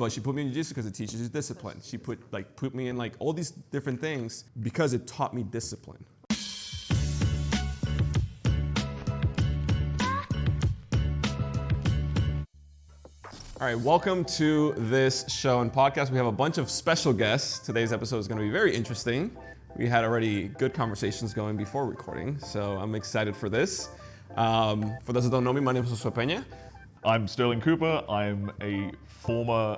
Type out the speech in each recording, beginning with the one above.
but she put me in jiu-jitsu because it teaches you discipline. She put me in like all these different things because it taught me discipline. All right, welcome to this show and podcast. We have a bunch of special guests. Today's episode is going to be very interesting. We had already good conversations going before recording, so I'm excited for this. For those who don't know me, my name is Josue Pena. I'm Stirling Cooper. I'm a former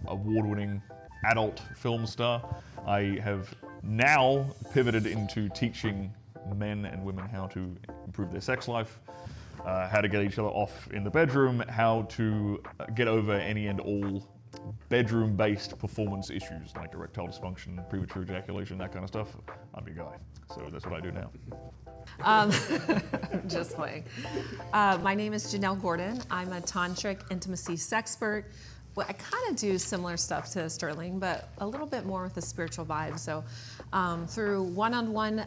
award-winning adult film star. I have now pivoted into teaching men and women how to improve their sex life, how to get each other off in the bedroom, how to get over any and all bedroom-based performance issues like erectile dysfunction, premature ejaculation, that kind of stuff. I'm your guy. So that's what I do now. Just playing. My name is Jennelle Gordon. I'm a tantric intimacy sexpert. Well, I kind of do similar stuff to Stirling, but a little bit more with a spiritual vibe. So through one-on-one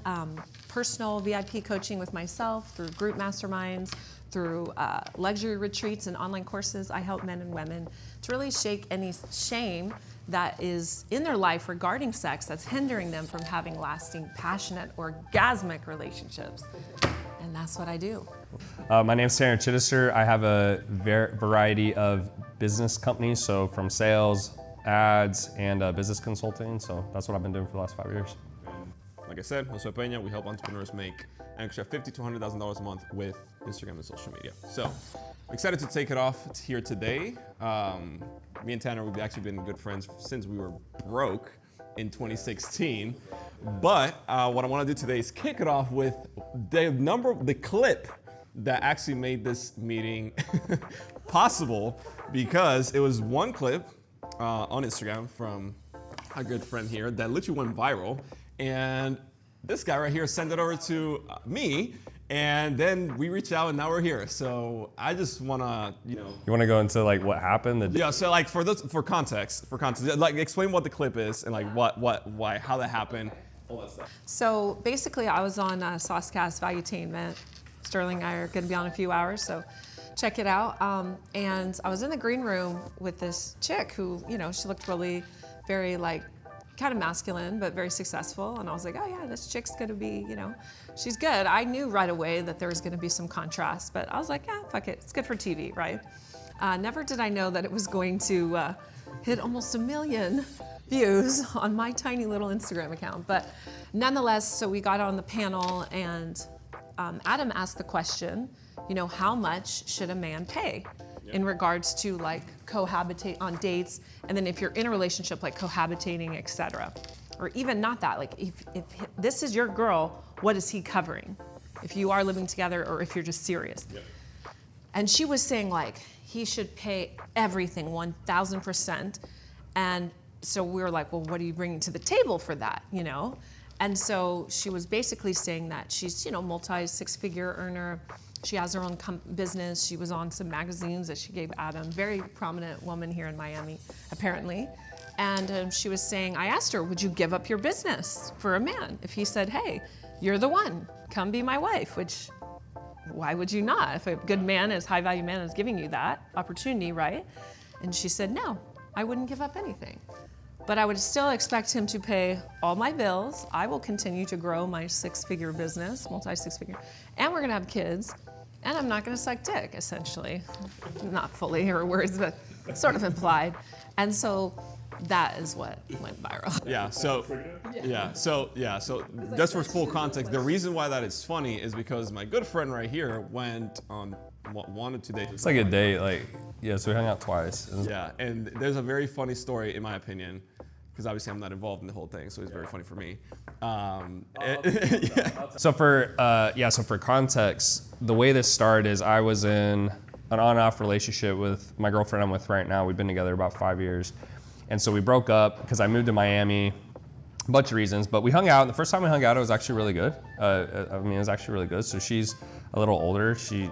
personal VIP coaching with myself, through group masterminds, through luxury retreats and online courses, I help men and women to really shake any shame that is in their life regarding sex that's hindering them from having lasting, passionate, orgasmic relationships. And that's what I do. My name is Chidester. I have a variety of business companies, so from sales, ads, and business consulting. So that's what I've been doing for the last 5 years. Like I said, Josue Pena, we help entrepreneurs make an extra $50,000 to $100,000 a month with Instagram and social media. So I'm excited to take it off here today. Me and Tanner, we've actually been good friends since we were broke in 2016. But what I want to do today is kick it off with the clip that actually made this meeting possible, because it was one clip on Instagram from a good friend here that literally went viral. And this guy right here sent it over to me, and then we reached out, and now we're here. So I just wanna, You wanna go into like what happened? Yeah. So like for context, like explain what the clip is and like why, how that happened, all that stuff. So basically, I was on Saucecast Valuetainment. Stirling and I are going to be on a few hours, so check it out. And I was in the green room with this chick who, she looked really very like kind of masculine, but very successful. And I was like, oh yeah, this chick's gonna be, she's good. I knew right away that there was gonna be some contrast, but I was like, yeah, fuck it, it's good for TV, right? Never did I know that it was going to hit almost 1 million views on my tiny little Instagram account. But nonetheless, so we got on the panel, and Adam asked the question, how much should a man pay? In regards to like cohabitate on dates, and then if you're in a relationship, like cohabitating, etc. Or even not that, like if this is your girl, what is he covering? If you are living together or if you're just serious. Yeah. And she was saying like, he should pay everything 1,000%. And so we were like, well, what are you bringing to the table for that, And so she was basically saying that she's, multi-six-figure earner. She has her own business. She was on some magazines that she gave Adam, very prominent woman here in Miami, apparently. And she was saying, I asked her, would you give up your business for a man? If he said, hey, you're the one, come be my wife, which, why would you not? If a good man, a high-value man is giving you that opportunity, right? And she said, no, I wouldn't give up anything. But I would still expect him to pay all my bills. I will continue to grow my six-figure business, multi-six-figure, and we're gonna have kids, and I'm not gonna suck dick, essentially. Not fully her words, but sort of implied. And so that is what went viral. So just for full context, the reason why that is funny is because my good friend right here went on wanted to date. It's like a date, so we hung out twice. Yeah, and there's a very funny story, in my opinion, because obviously I'm not involved in the whole thing, so it's very funny for me. So for context, the way this started is I was in an on-off relationship with my girlfriend I'm with right now. We've been together about 5 years. And so we broke up because I moved to Miami, a bunch of reasons, but we hung out. And the first time we hung out, it was actually really good. It was actually really good. So she's a little older. She,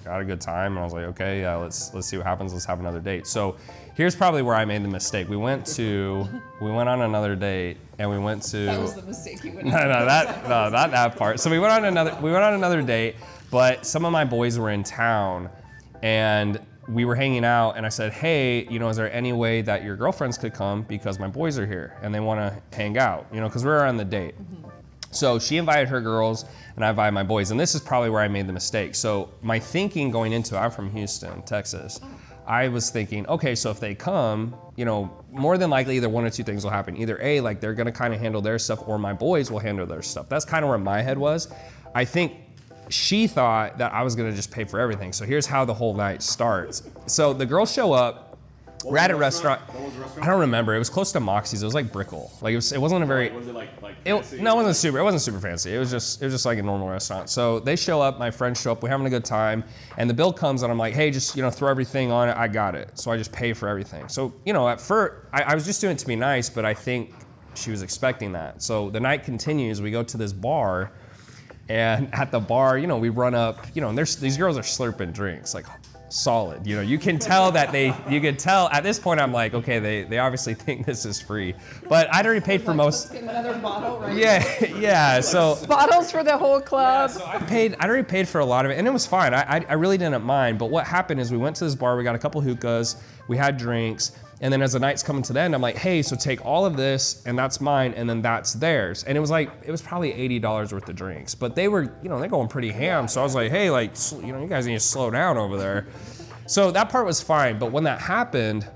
had a good time. And I was like, okay, yeah, let's see what happens. Let's have another date. So here's probably where I made the mistake. We went on another date, and we went to. That was the mistake you went on. Not that part. So we went on another date, but some of my boys were in town, and we were hanging out and I said, hey, you know, is there any way that your girlfriends could come because my boys are here and they want to hang out, you know, because we were on the date. So she invited her girls and I invited my boys. And this is probably where I made the mistake. So my thinking going into it, I'm from Houston, Texas. I was thinking, okay, so if they come, you know, more than likely either one or two things will happen. Either A, like they're gonna kind of handle their stuff, or my boys will handle their stuff. That's kind of where my head was. I think she thought that I was gonna just pay for everything. So here's how the whole night starts. So the girls show up, we're at a restaurant. What was the restaurant? I don't remember. It was close to Moxie's. It was like Brickell. Like it wasn't a very. Was it like It fancy? no, it wasn't super fancy. It was just like a normal restaurant. So they show up, my friends show up, we're having a good time, and the bill comes and I'm like, hey, just, you know, throw everything on it, I got it. So I just pay for everything. So, you know, at first, I was just doing it to be nice, but I think she was expecting that. So the night continues, we go to this bar, and at the bar, you know, we run up, you know, and these girls are slurping drinks, like solid. You know, you can tell that you can tell at this point I'm like, okay, they obviously think this is free. But I'd already paid for most. Let's get another bottle, right? Yeah, so Bottles for the whole club. I'd already paid for a lot of it and it was fine. I really didn't mind. But what happened is we went to this bar, we got a couple hookahs, we had drinks, and then as the night's coming to the end, I'm like, hey, so take all of this and that's mine and then that's theirs. And it was probably $80 worth of drinks. But they were, you know, they're going pretty ham. So I was like, hey, like, you know, you guys need to slow down over there. So that part was fine. But when that happened,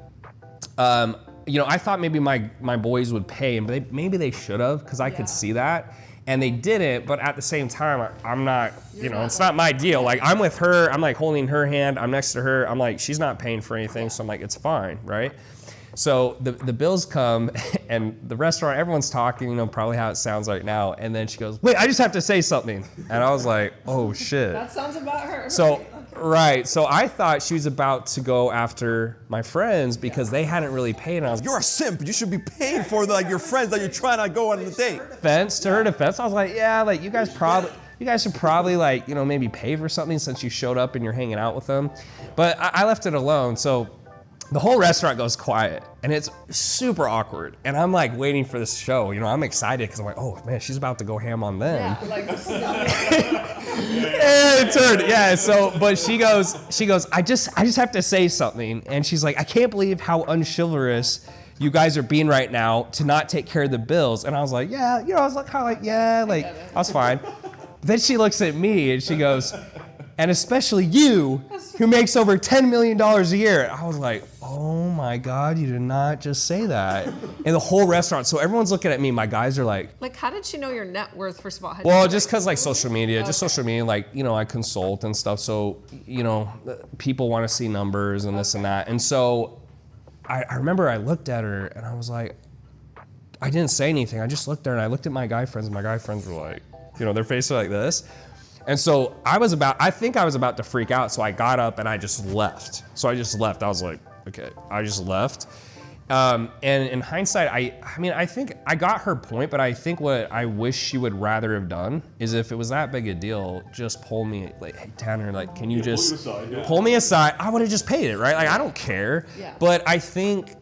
you know, I thought maybe my boys would pay, and maybe they should have, because I could see that. And they didn't, but at the same time, I'm not, you know, it's not my deal. Like, I'm with her, I'm like holding her hand, I'm next to her, I'm like, she's not paying for anything, so I'm like, it's fine, right? So the bills come, and the restaurant, everyone's talking, you know, probably how it sounds right now, and then she goes, wait, I just have to say something. And I was like, oh shit. That sounds about her. So, right, so I thought she was about to go after my friends because they hadn't really paid, and I was You're a simp. You should be paying for like your friends that you're trying to go on the date. to her defense, I was like, yeah, like you guys should probably like, you know, maybe pay for something since you showed up and you're hanging out with them. But I left it alone. So the whole restaurant goes quiet and it's super awkward. And I'm like waiting for this show. You know, I'm excited because I'm like, oh man, she's about to go ham on them. Yeah, like So, but she goes, I just have to say something. And she's like, I can't believe how unchivalrous you guys are being right now to not take care of the bills. And I was like, yeah, you know, I was like, kind of like, yeah, like, I was fine. Then she looks at me and she goes, and especially you, who makes over $10 million a year. I was like, oh my God, you did not just say that. And the whole restaurant, so everyone's looking at me, my guys are like, how did she know your net worth, first of all? well, just because like social media, social media, like, you know, I consult and stuff. So, you know, people want to see numbers and this and that. And so I remember I looked at her and I was like, I didn't say anything. I just looked at her and I looked at my guy friends and my guy friends were like, you know, their faces are like this. And so I think I was about to freak out. So I got up and I just left. I was like, okay, I just left. And in hindsight, I think I got her point, but I think what I wish she would rather have done is if it was that big a deal, just pull me, like, hey, Tanner, like, can you just pull me aside? I would have just paid it, right? Like, I don't care. Yeah. But I think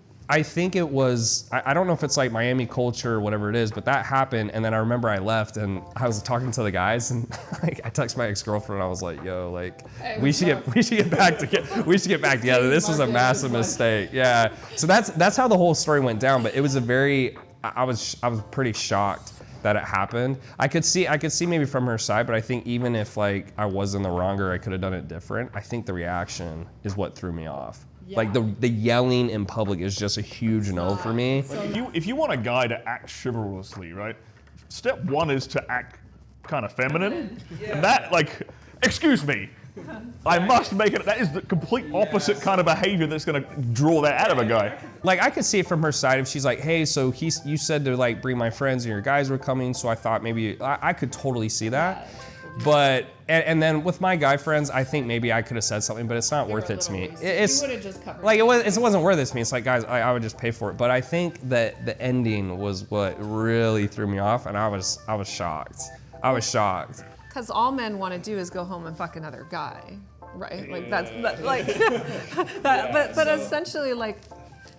it was, I don't know if it's like Miami culture or whatever it is, but that happened. And then I remember I left and I was talking to the guys and like, I texted my ex-girlfriend and I was like, yo, like, hey, we should get back together. This was a massive mistake. Yeah. So that's how the whole story went down. But it was I was pretty shocked that it happened. I could see maybe from her side, but I think even if like I was in the wrong or I could have done it different, I think the reaction is what threw me off. Yeah. Like the yelling in public is just a huge no for me. Like if you want a guy to act chivalrously, right? Step one is to act kind of feminine. Yeah. And that, like, excuse me, I must make it. That is the complete opposite kind of behavior that's going to draw that out of a guy. Like, I could see it from her side if she's like, hey, so you said to like bring my friends and your guys were coming, so I thought maybe I could totally see that. But and then with my guy friends, I think maybe I could have said something, but it's not worth it to me. It's you would have just covered like it wasn't worth it to me. It's like, guys, I would just pay for it. But I think that the ending was what really threw me off, and I was shocked. I was shocked. Because all men want to do is go home and fuck another guy, right? Like that's like, but essentially like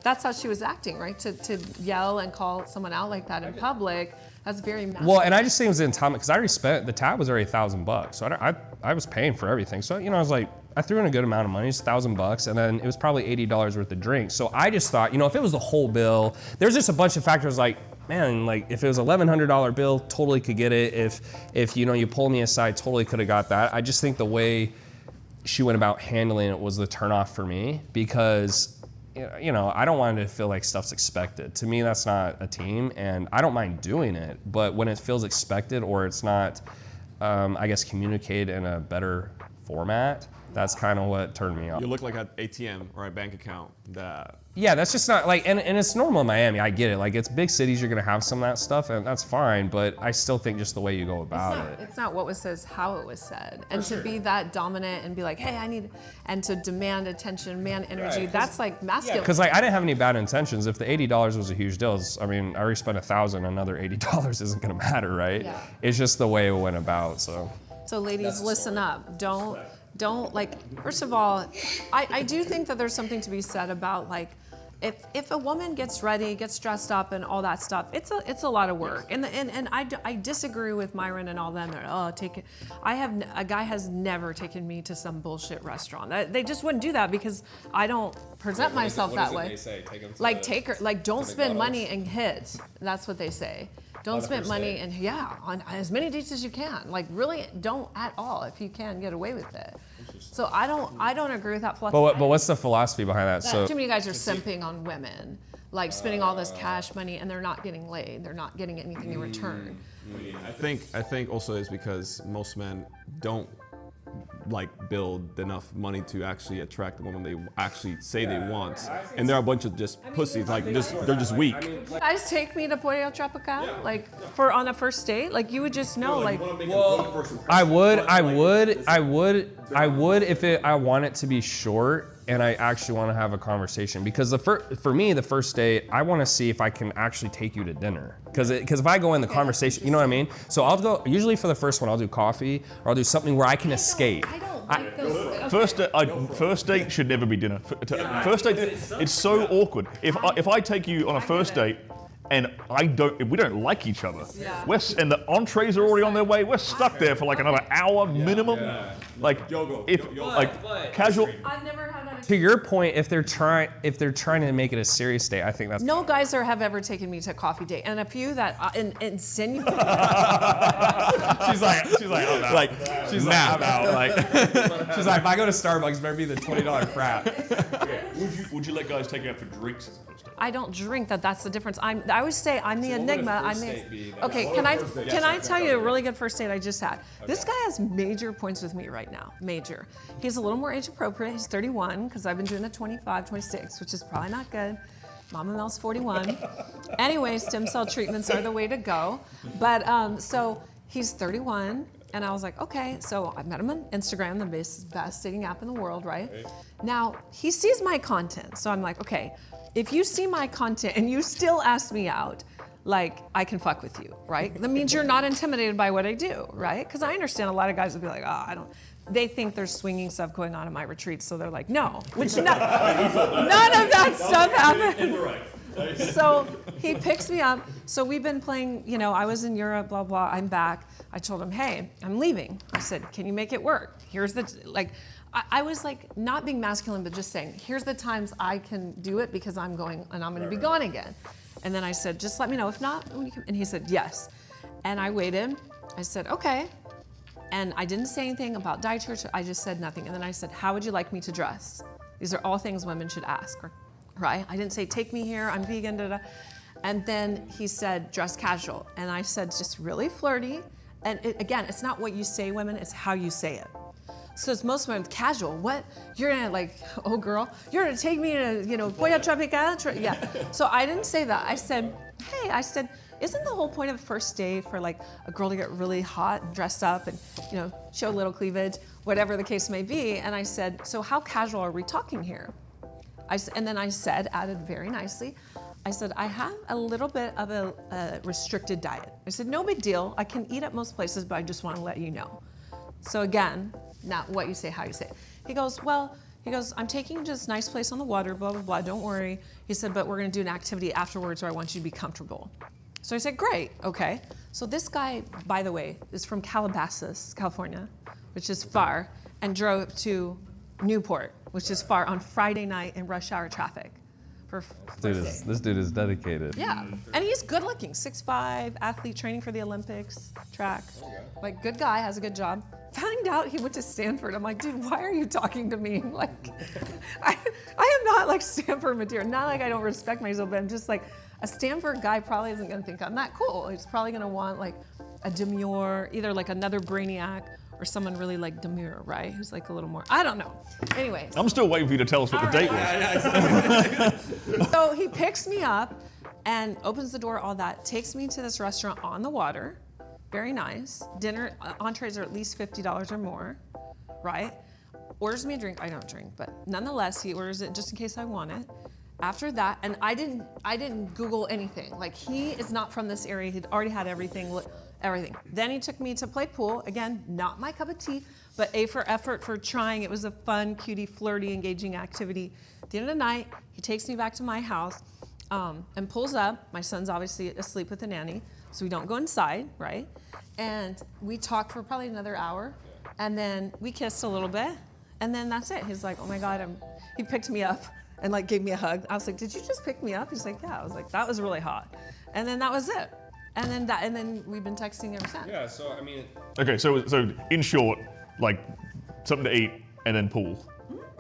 that's how she was acting, right? To yell and call someone out like that in public. That's very massive. Well, and I just think it was entitlement because I already spent, the tab was already $1,000. So I was paying for everything. So, you know, I was like, I threw in a good amount of money, it's $1,000, and then it was probably $80 worth of drinks. So I just thought, if it was the whole bill, there's just a bunch of factors like, man, like if it was $1,100 bill, totally could get it. If you pull me aside, totally could have got that. I just think the way she went about handling it was the turnoff for me, because I don't want it to feel like stuff's expected. To me, that's not a team, and I don't mind doing it. But when it feels expected or it's not, I guess, communicated in a better format, that's kind of what turned me off. You look like an ATM or a bank account that. Yeah, that's just not like, and it's normal in Miami. I get it. Like, it's big cities, you're gonna have some of that stuff, and that's fine. But I still think just the way you go about it. It's not what was said, it's how it was said, and to be that dominant and be like, hey, I need, and to demand attention, man energy. That's like masculine. Because like I didn't have any bad intentions. If the $80 was a huge deal, I already spent $1,000. Another $80 isn't gonna matter, right? Yeah. It's just the way it went about. So ladies, listen up. Don't like. First of all, I do think that there's something to be said about like. If a woman gets ready, gets dressed up, and all that stuff, it's a lot of work. And I disagree with Myron and all them. Take it. A guy has never taken me to some bullshit restaurant. They just wouldn't do that because I don't present myself that way. They say? Take her. Like, don't spend money and hit. That's what they say. Don't spend money and on as many dates as you can. Like, really, don't at all if you can get away with it. So I don't agree with that philosophy. But what's the philosophy behind that? So too many guys are simping on women, like spending all this cash money, and they're not getting laid. They're not getting anything in return. I think also it's because most men don't like build enough money to actually attract the woman they actually say they want, and there are a bunch of just pussies like they're just weak. You guys take me to Pollo Tropical, like on a first date, like you would just know, like. I would if I want it to be short and I actually want to have a conversation, because for me the first date, I want to see if I can actually take you to dinner, because if I go in the conversation, you know what I mean. So I'll go usually for the first one. I'll do coffee or I'll do something where I can escape. I don't like those. First date should never be dinner. First date, it's so awkward. If I take you on a first date and we don't like each other, and the entrees are already on their way, we're stuck there for like another hour minimum. Like casual. I've never had that. To your point, if they're trying to make it a serious date, I think that's. No guys have ever taken me to a coffee date, and a few that insinuate. She's like, I'm out. Like, She's like, I'm out. Like, she's like, if I go to Starbucks, it better be the $20 frap. Would you let guys take you out for drinks as a first date? I don't drink. That's the difference. I always say I'm the enigma. Okay. Can I tell you a really good first date I just had? This guy has major points with me right now. Major. He's a little more age appropriate. He's 31 because I've been doing the 25, 26, which is probably not good. Mama Mel's 41. Anyway, stem cell treatments are the way to go. But so he's 31. And I was like, okay, so I met him on Instagram, the best dating app in the world, right? Now, he sees my content. So I'm like, okay, if you see my content and you still ask me out, like, I can fuck with you, right? That means you're not intimidated by what I do, right? Because I understand a lot of guys would be like, they think there's swinging stuff going on in my retreats, so they're like, no, which none of that stuff happened. So he picks me up. So we've been playing, I was in Europe, blah, blah, I'm back. I told him, hey, I'm leaving. I said, can you make it work? Here's I was like, not being masculine, but just saying, here's the times I can do it because I'm going and I'm gonna be gone again. And then I said, just let me know. If not, and he said, yes. And I waited. I said, okay. And I didn't say anything about dietary. I just said nothing. And then I said, how would you like me to dress? These are all things women should ask, right? I didn't say, take me here, I'm vegan, da da. And then he said, dress casual. And I said, just really flirty. And again, it's not what you say, women, it's how you say it. So it's most women, casual. What? You're gonna oh girl, you're gonna take me to, Pollo Tropical? Yeah. So I didn't say that. I said, hey, isn't the whole point of the first date for like a girl to get really hot and dressed up and, show a little cleavage, whatever the case may be? And I said, so how casual are we talking here? And then I added very nicely, I said, I have a little bit of a restricted diet. I said, no big deal. I can eat at most places, but I just want to let you know. So again, not what you say, how you say it. He goes, I'm taking you to this nice place on the water, blah, blah, blah, don't worry. He said, but we're gonna do an activity afterwards where I want you to be comfortable. So I said, great, okay. So this guy, by the way, is from Calabasas, California, which is far, and drove to Newport, which is far, on Friday night in rush hour traffic. This dude is dedicated. Yeah, and he's good looking, 6'5", athlete training for the Olympics, track. Like, good guy, has a good job. Found out he went to Stanford. I'm like, dude, why are you talking to me? Like, I am not like Stanford material. Not like I don't respect myself, but I'm just like, a Stanford guy probably isn't gonna think I'm that cool. He's probably gonna want like a demure, either like another brainiac or someone really like demure, right? Who's like a little more, I don't know. Anyways. I'm still waiting for you to tell us what the date was. So he picks me up and opens the door, all that, takes me to this restaurant on the water. Very nice. Dinner, entrees are at least $50 or more, right? Orders me a drink. I don't drink, but nonetheless, he orders it just in case I want it. After that, and I didn't Google anything. Like, he is not from this area. He'd already had everything. Then he took me to play pool. Again, not my cup of tea, but A for effort, for trying. It was a fun, cutie, flirty, engaging activity. At the end of the night, he takes me back to my house and pulls up. My son's obviously asleep with the nanny, so we don't go inside, right? And we talk for probably another hour, and then we kissed a little bit, and then that's it. He's like, oh my God, he picked me up and like gave me a hug. I was like, did you just pick me up? He's like, yeah. I was like, that was really hot. And then that was it. And then we've been texting ever since. Yeah, so I mean. Okay, so in short, like something to eat and then pool.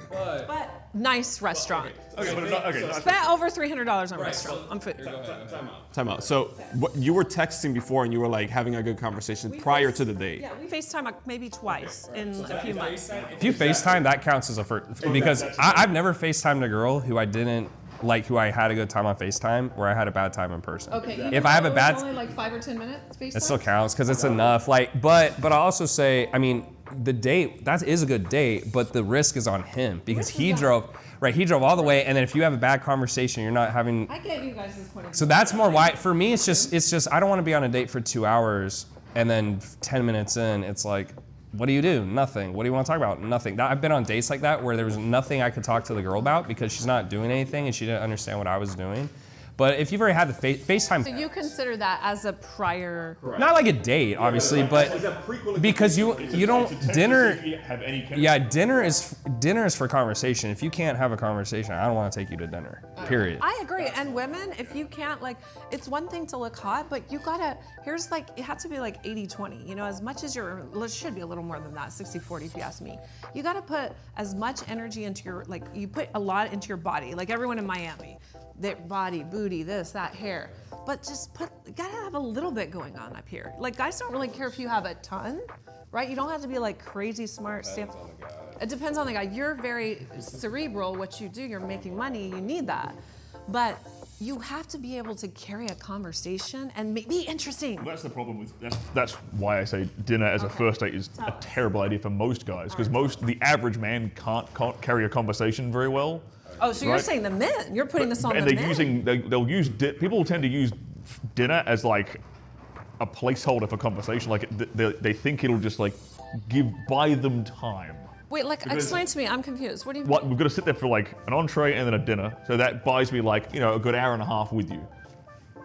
But nice restaurant. Okay, but okay. Spent over $300 on restaurant. So, on food. Time out. So you were texting before and you were like having a good conversation prior to the date. Yeah, we FaceTime like maybe twice in a few months. If you FaceTime, that counts as a first. Because I've never FaceTimed a girl who I didn't like, who I had a good time on FaceTime, where I had a bad time in person. Okay. If I have a bad, only like 5 or 10 minutes FaceTime. it still counts because it's enough. Like, but I'll also say, I mean, the date, that is a good date, but the risk is on him because he drove all the way, and then if you have a bad conversation, you're not having. I get you guys' point of view. So that's more why, for me, it's just I don't want to be on a date for 2 hours and then 10 minutes in, it's like, what do you do? Nothing. What do you want to talk about? Nothing. I've been on dates like that where there was nothing I could talk to the girl about because she's not doing anything and she didn't understand what I was doing. But if you've already had the FaceTime, So you consider that as a prior? not like a date, obviously, but because you don't dinner. Have any chemistry? Yeah, dinner is for conversation. If you can't have a conversation, I don't want to take you to dinner. Period. I agree. And women, if you can't, like, it's one thing to look hot, but you gotta, here's like, it has to be like 80-20, you know, as much as it should be a little more than that, 60-40 if you ask me. You gotta put as much energy into your, like, you put a lot into your body, like everyone in Miami. Their body, booty, this, that, hair. But just you gotta have a little bit going on up here. Like, guys don't really care if you have a ton, right? You don't have to be like crazy smart. It depends on the guy. You're very cerebral, what you do, you're making money, you need that. But you have to be able to carry a conversation and be interesting. Well, that's the problem with that's why I say dinner as a first date is a terrible idea for most guys, because the average man can't carry a conversation very well. Oh, so you're saying the men? You're putting this on the men? They'll use people tend to use dinner as like a placeholder for conversation. Like they think it'll just like buy them time. Wait, like, explain to me. I'm confused. What do you mean? What, we've got to sit there for like an entree and then a dinner, so that buys me like, you know, a good hour and a half with you.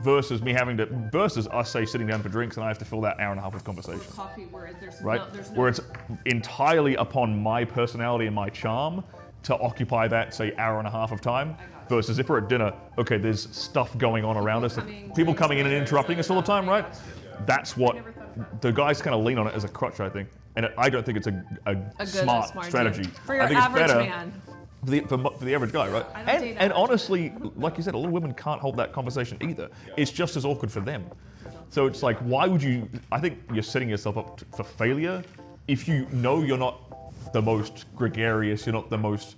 Versus us, say, sitting down for drinks and I have to fill that hour and a half with conversation. Coffee where there's right? there's no. Where it's entirely upon my personality and my charm to occupy that, say, hour and a half of time. Versus if we're at dinner, okay, there's stuff going on around us. People coming in and interrupting us all the time, right? That's what the guys kind of lean on it as a crutch, I think. And I don't think it's a smart strategy. For your I think average it's better man. for the average guy, right? And honestly, like you said, a lot of women can't hold that conversation either. It's just as awkward for them. So it's like, why would you? I think you're setting yourself up for failure if you know you're not the most gregarious, you're not the most,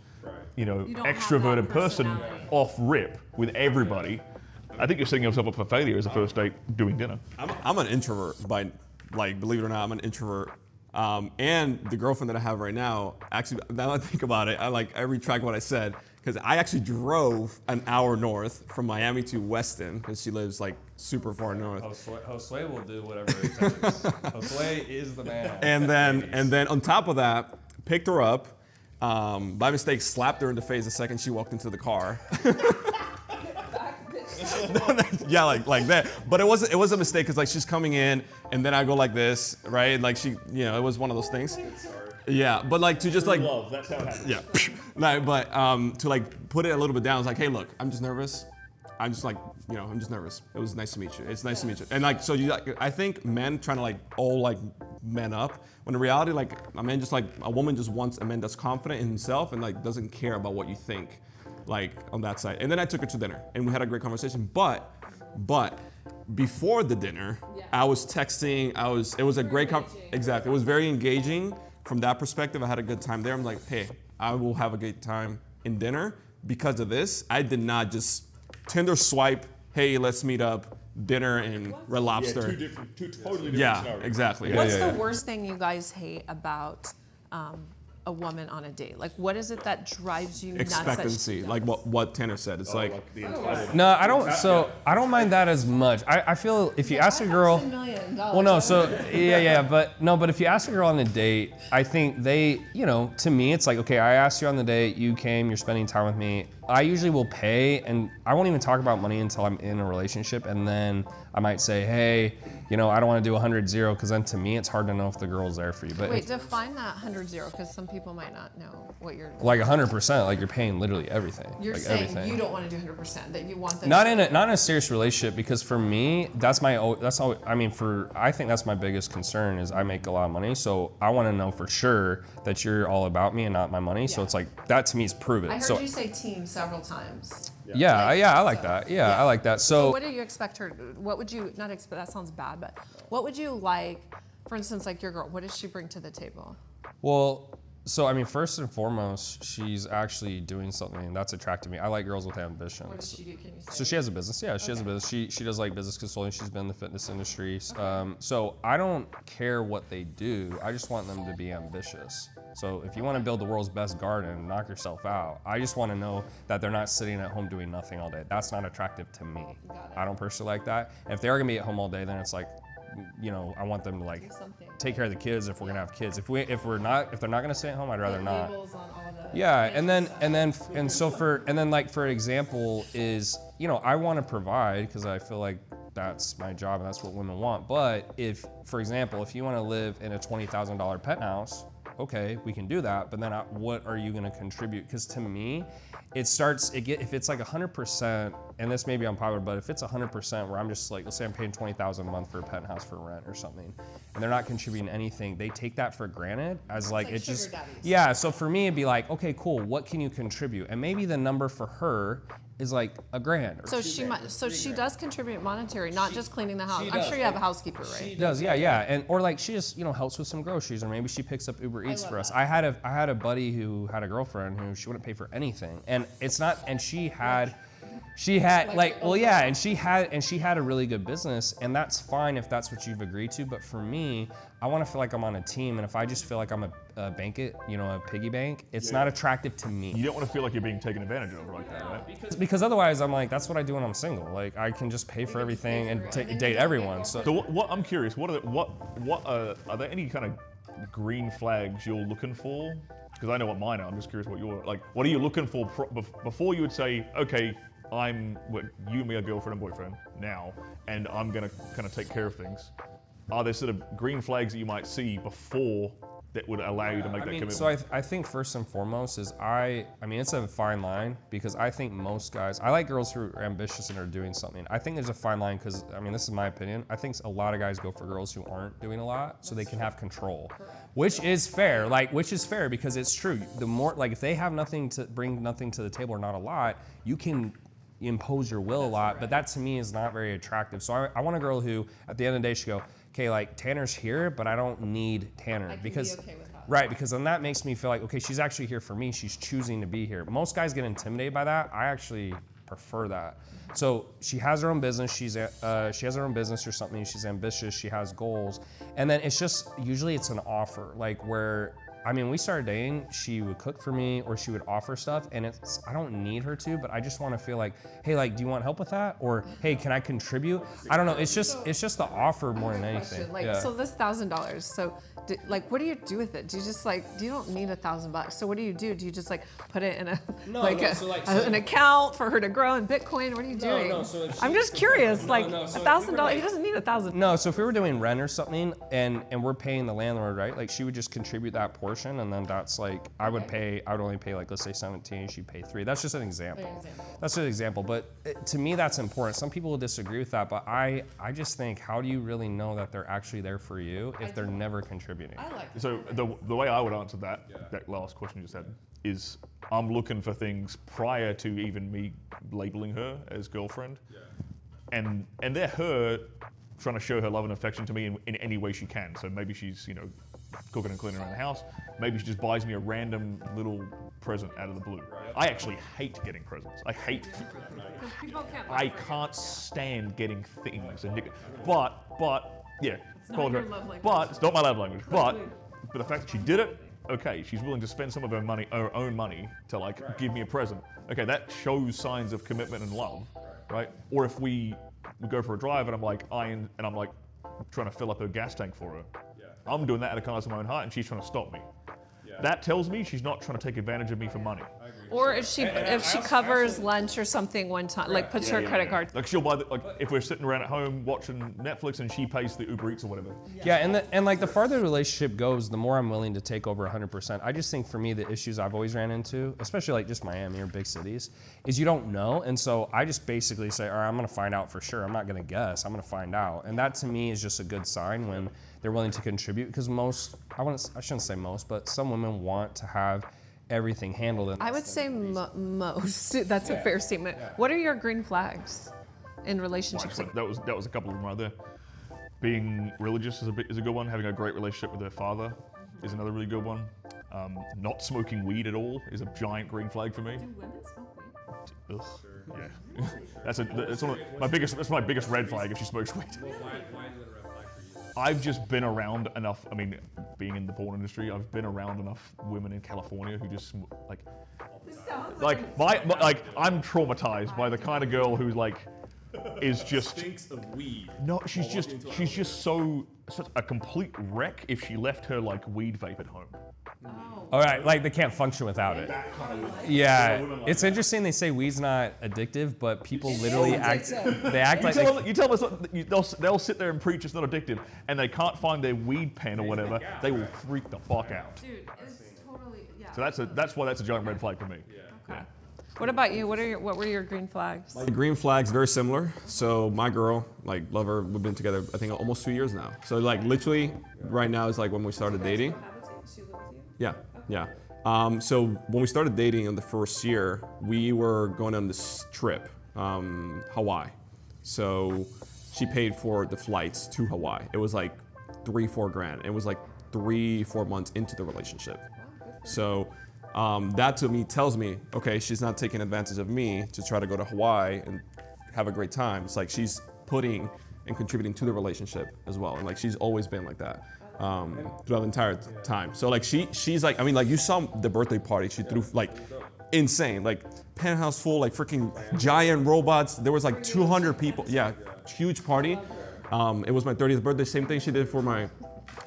you know, extroverted person off rip with everybody. I think you're setting yourself up for failure as a first date doing dinner. I'm an introvert believe it or not, I'm an introvert. And the girlfriend that I have right now, actually, now that I think about it, I retract what I said, because I actually drove an hour north from Miami to Weston, because she lives like super far north. Josue will do whatever it takes. Josue is the man. And then on top of that, picked her up, by mistake slapped her in the face the second she walked into the car. Yeah, like that. But it was a mistake, because like she's coming in and then I go like this, right? Like she, you know, it was one of those things. Yeah, but like to just like love. That's how it happens. yeah, like, but to like put it a little bit down. It's like, hey, look, I'm just nervous. I'm just like, I'm just nervous. It was nice to meet you. It's nice to meet you. And like, so I think men trying to like all like men up, when in reality, like a woman just wants a man that's confident in himself and like doesn't care about what you think, like on that side. And then I took her to dinner and we had a great conversation. But before the dinner, I was texting. It was a great exactly. It was very engaging from that perspective. I had a good time there. I'm like, hey, I will have a great time in dinner because of this. I did not just Tinder swipe, hey, let's meet up, dinner and Red Lobster. Two totally different scenarios. Exactly. What's the worst thing you guys hate about a woman on a date? Like, what is it that drives you nuts? Expectancy, like what Tanner said. It's like the entitlement. No, I don't. So I don't mind that as much. I feel if you ask a girl, well, no. So yeah, but if you ask a girl on a date, I think they, to me, it's like, okay, I asked you on the date, you came, you're spending time with me. I usually will pay, and I won't even talk about money until I'm in a relationship, and then I might say, hey, I don't want to do 100-0, because then to me, it's hard to know if the girl's there for you. But wait, define that 100-0, because some people might not know what you're. Like 100%, like you're paying literally everything. You're like saying everything. you don't want to do 100%, that you want them. Not in a serious relationship, because for me, I think that's my biggest concern is I make a lot of money, so I want to know for sure that you're all about me and not my money. So it's like that to me is proven. I heard you say team several times. I like that. I like that. So what do you expect her? What would you not expect? That sounds bad, but what would you like? For instance, like your girl, what does she bring to the table? Well, so I mean, first and foremost, she's actually doing something that's attractive to me. I like girls with ambition. What does she do? Can you say? So she has a business. Yeah, she has a business. She does like business consulting. She's been in the fitness industry. So I don't care what they do. I just want them to be ambitious. So if you want to build the world's best garden, knock yourself out. I just want to know that they're not sitting at home doing nothing all day. That's not attractive to me. I don't personally like that. And if they are gonna be at home all day, then it's like, I want them to like take care of the kids if we're gonna have kids. If they're not gonna stay at home, I'd rather not. Yeah, and then like for example is, I want to provide because I feel like that's my job and that's what women want. But if, for example, if you want to live in a $20,000 penthouse, okay, we can do that, but then what are you gonna contribute? Because to me, if it's like 100%, and this may be unpopular, but if it's 100% where I'm just like, let's say I'm paying $20,000 a month for a penthouse for rent or something, and they're not contributing anything, they take that for granted as like it just, yeah, so for me it'd be like, okay, cool, what can you contribute? And maybe the number for her is like $1,000. So she does contribute monetary, not just cleaning the house. I'm sure you have a housekeeper, right? She does, yeah, and or like she just helps with some groceries, or maybe she picks up Uber Eats for us. I had a buddy who had a girlfriend who she wouldn't pay for anything, and it's not, and she had like and she had a really good business, and that's fine if that's what you've agreed to. But for me, I want to feel like I'm on a team, and if I just feel like I'm a piggy bank, it's not attractive to me. You don't want to feel like you're being taken advantage of like that, right? Because otherwise, I'm like, that's what I do when I'm single. Like I can just pay for everything and date everyone. So what I'm curious, are there any kind of green flags you're looking for? Because I know what mine are. I'm just curious what are you looking for before you would say, okay, you and me are girlfriend and boyfriend now, and I'm gonna kind of take care of things. Are there sort of green flags that you might see before that would allow you to make that commitment? So I think first and foremost is it's a fine line, because I think most guys, I like girls who are ambitious and are doing something. I think there's a fine line because, this is my opinion, I think a lot of guys go for girls who aren't doing a lot so they can have control, which is fair, because it's true. The more, if they have nothing to the table or not a lot, you can impose your will a lot, but that to me is not very attractive. So I want a girl who, at the end of the day, she go, okay, like Tanner's here, but I don't need Tanner because, right? Because then that makes me feel like, okay, she's actually here for me. She's choosing to be here. Most guys get intimidated by that. I actually prefer that. So she has her own business. She has her own business or something. She's ambitious. She has goals, and then it's just usually it's an offer, like where. We started dating, she would cook for me or she would offer stuff, and I don't need her to, but I just want to feel like, hey, like, do you want help with that? Or, hey, can I contribute? I don't know, it's just the offer more than anything. So this $1,000, so like, what do you do with it? Do you just like, you don't need $1,000. So what do you do? Do you just like put it in an account for her to grow in Bitcoin? What are you doing? I'm just curious. Like $1,000, he doesn't need $1,000. No, so if we were doing rent or something and we're paying the landlord, right? Like she would just contribute that portion, and then that's like I would only pay like, let's say 17, she'd pay 3. That's just an example. That's an example, but to me that's important. Some people will disagree with that, but I just think, how do you really know that they're actually there for you if they're never contributing? I like it. So the way I would answer that last question you just had is, I'm looking for things prior to even me labeling her as girlfriend, and they're her trying to show her love and affection to me in any way she can. So maybe she's cooking and cleaning around the house. Maybe she just buys me a random little present out of the blue. I actually hate getting presents. I can't stand getting things. But yeah. But it's not my love language. But the fact that she did it, okay, she's willing to spend some of her own money to like give me a present. Okay, that shows signs of commitment and love, right? Or if we go for a drive and I'm like trying to fill up her gas tank for her. I'm doing that out of kindness of my own heart, and she's trying to stop me. That tells me she's not trying to take advantage of me for money. Or if she covers lunch or something one time, like puts her credit card. Like she'll buy if we're sitting around at home watching Netflix and she pays the Uber Eats or whatever. Yeah, and like the farther the relationship goes, the more I'm willing to take over 100%. I just think for me, the issues I've always ran into, especially like just Miami or big cities, is you don't know. And so I just basically say, all right, I'm gonna find out for sure. I'm not gonna guess, I'm gonna find out. And that to me is just a good sign when they're willing to contribute, because I shouldn't say most, but some women want to have everything handled. I would say most. That's a fair statement. What are your green flags in relationships? That was a couple of them right there. Being religious is a good one. Having a great relationship with their father is another really good one. Not smoking weed at all is a giant green flag for me. Do women smoke weed? Ugh. Yeah. That's my biggest red flag if she smokes weed. Why is it a red flag for you? I've just been around enough. I mean, being in the porn industry, I've been around enough women in California who just I'm traumatized by the kind of girl who is just Stinks of weed. No, she's just such a complete wreck if she left her weed vape at home. All right, like they can't function without it. Yeah, it's interesting. They say weed's not addictive, but people literally act. They act like you tell them they'll sit there and preach it's not addictive, and they can't find their weed pen or whatever. They will freak the fuck out. Dude, it's totally So that's why that's a giant red flag for me. Okay. What about you? What were your green flags? The green flag's very similar. So my girl, love her. We've been together, I think, almost 2 years now. So literally, right now is when we started dating. Yeah. So when we started dating in the first year, we were going on this trip, Hawaii. So she paid for the flights to Hawaii. It was $3-4 grand. It was 3-4 months into the relationship. So that to me tells me, okay, she's not taking advantage of me to try to go to Hawaii and have a great time. It's she's putting and contributing to the relationship as well. And she's always been like that. Throughout the entire time. So she's you saw the birthday party she threw insane, penthouse full, freaking giant robots. There was 200 people. Yeah, huge party. It was my 30th birthday. Same thing she did for my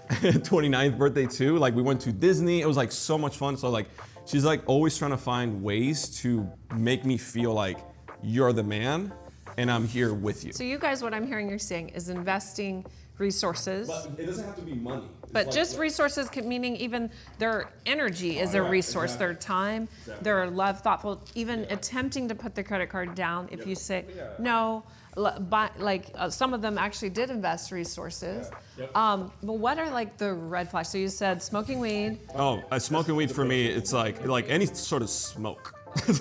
29th birthday too. We went to Disney. It was so much fun. So she's always trying to find ways to make me feel like you're the man and I'm here with you. So you guys, what I'm hearing you're saying is investing resources. But it doesn't have to be money. But just resources, meaning even their energy is a resource, their time, their love, thoughtful, even attempting to put the credit card down if you say no. Some of them actually did invest resources. But what are the red flags? So you said smoking weed. Oh, smoking weed for me, it's like any sort of smoke. Your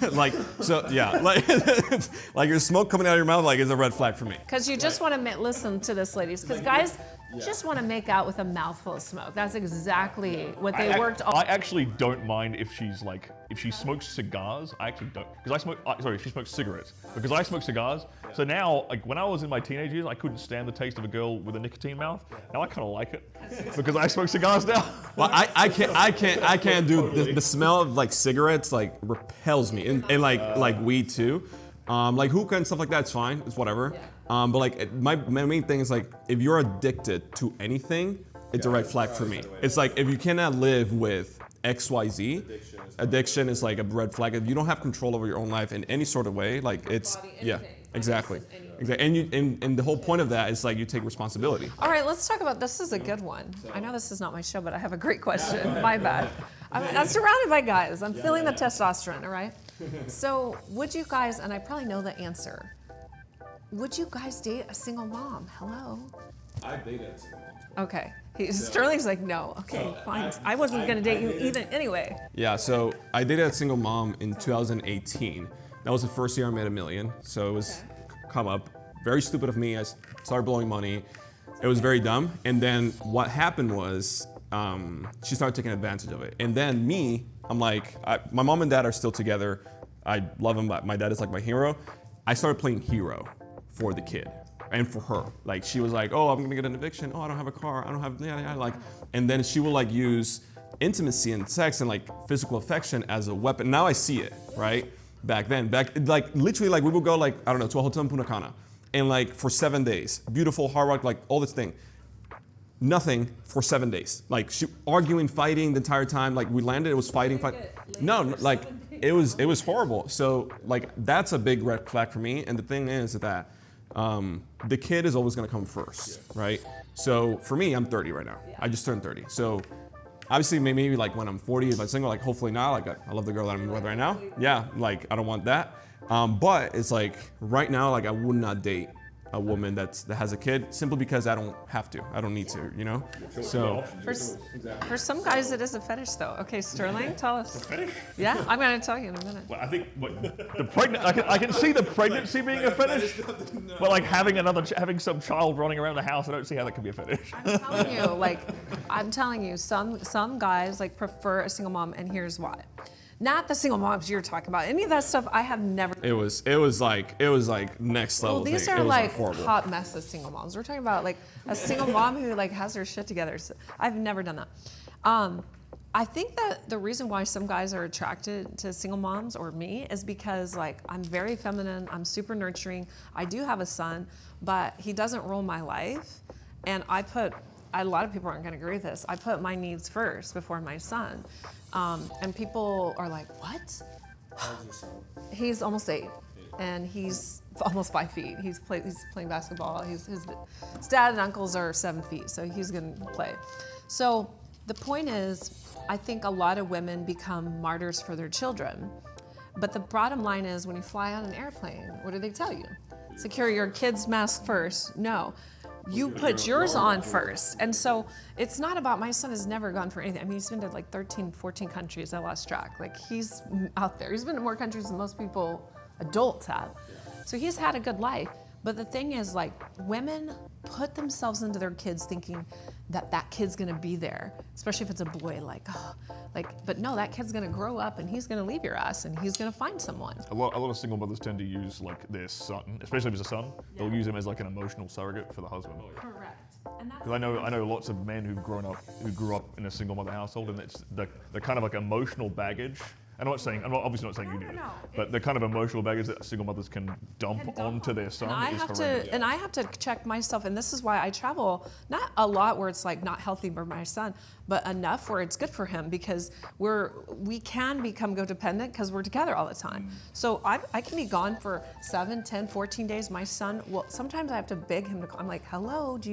smoke coming out of your mouth is a red flag for me. Because you just want to listen to this, ladies. Because guys just want to make out with a mouthful of smoke. That's exactly what they worked on. I actually don't mind if she's if she smokes cigars. I actually don't, because I smoke. Sorry, if she smokes cigarettes, because I smoke cigars. So now, when I was in my teenage years, I couldn't stand the taste of a girl with a nicotine mouth. Now I kind of like it because I smoke cigars now. Well, I can't do the smell of cigarettes repels me, and weed too. Hookah and stuff like that, it's fine, it's whatever. But my main thing is if you're addicted to anything, it's a red flag for me. It's like if you cannot live with XYZ, addiction is like a red flag. If you don't have control over your own life in any sort of way, like it's exactly. Exactly. And the whole point of that is like you take responsibility. All right, let's talk about, this is a good one. I know this is not my show, but I have a great question. My bad. I'm surrounded by guys. I'm feeling the testosterone, all right? So would you guys, and I probably know the answer, would you guys date a single mom? Hello? I dated a single mom. Okay. Sterling's like, no. Okay, fine. I wasn't going to date you even anyway. Yeah, so I dated a single mom in 2018. That was the first year I made $1 million. So it was come up. Very stupid of me. I started blowing money. It was very dumb. And then what happened was she started taking advantage of it. And then me, I'm like, my mom and dad are still together. I love them. My dad is like my hero. I started playing hero for the kid and for her. Like she was like, oh, I'm gonna get an eviction. Oh, I don't have a car. I don't have, like, and then she will like use intimacy and sex and like physical affection as a weapon. Now I see it, right? Back like literally like we would go like, I don't know, to a hotel in Punta Cana and like for 7 days, beautiful hard rock, like all this thing. Nothing for 7 days. Like she arguing, fighting the entire time. Like we landed, it was fighting. No, like it was horrible. So like that's a big red flag for me. And the thing is that the kid is always gonna come first, right? So for me, I'm 30 right now. I just turned 30. So obviously maybe like when I'm 40, if I'm single, like hopefully not. Like I love the girl that I'm with right now. Yeah, like I don't want that. But it's like right now, like I would not date a woman that has a kid simply because I don't have to. I don't need to, you know? So for some guys it is a fetish though. Okay, Sterling, tell us. A fetish? Yeah, I'm going to tell you in a minute. Well, I think I can see the pregnancy being a fetish, but like having some child running around the house, I don't see how that can be a fetish. I'm telling you, some guys like prefer a single mom, and here's why. Not the single moms you're talking about. Any of that stuff I have never. It was like next level. Well, these thing. are like horrible. hot mess of single moms. We're talking about like a single mom who like has her shit together. So I've never done that. I think that the reason why some guys are attracted to single moms or me is because like I'm very feminine. I'm super nurturing. I do have a son, but he doesn't rule my life, and a lot of people aren't going to agree with this. I put my needs first before my son. And people are like, what? How's your son? He's almost 8, and he's almost 5 feet. He's playing basketball. His dad and uncles are 7 feet, so he's going to play. So the point is, I think a lot of women become martyrs for their children. But the bottom line is, when you fly on an airplane, what do they tell you? Secure your kid's mask first. No. You put yours on first. And so it's not about, my son has never gone for anything. I mean, he's been to like 13, 14 countries. I lost track. Like he's out there. He's been to more countries than most people, adults have. So he's had a good life. But the thing is, like, women put themselves into their kids thinking that kid's gonna be there, especially if it's a boy, but no, that kid's gonna grow up and he's gonna leave your ass and he's gonna find someone. A lot of single mothers tend to use like their son, especially if it's a son, they'll use him as like an emotional surrogate for the husband. Correct. Because I know lots of men who grew up in a single mother household, and it's the kind of like emotional baggage. I'm obviously not saying you do it, but the kind of emotional baggage that single mothers can dump onto their son is horrendous. And I have to check myself, and this is why I travel, not a lot where it's like not healthy for my son, but enough where it's good for him, because we can become codependent because we're together all the time. So I can be gone for 7, 10, 14 days. My son, well, sometimes I have to beg him to call. I'm like, hello, do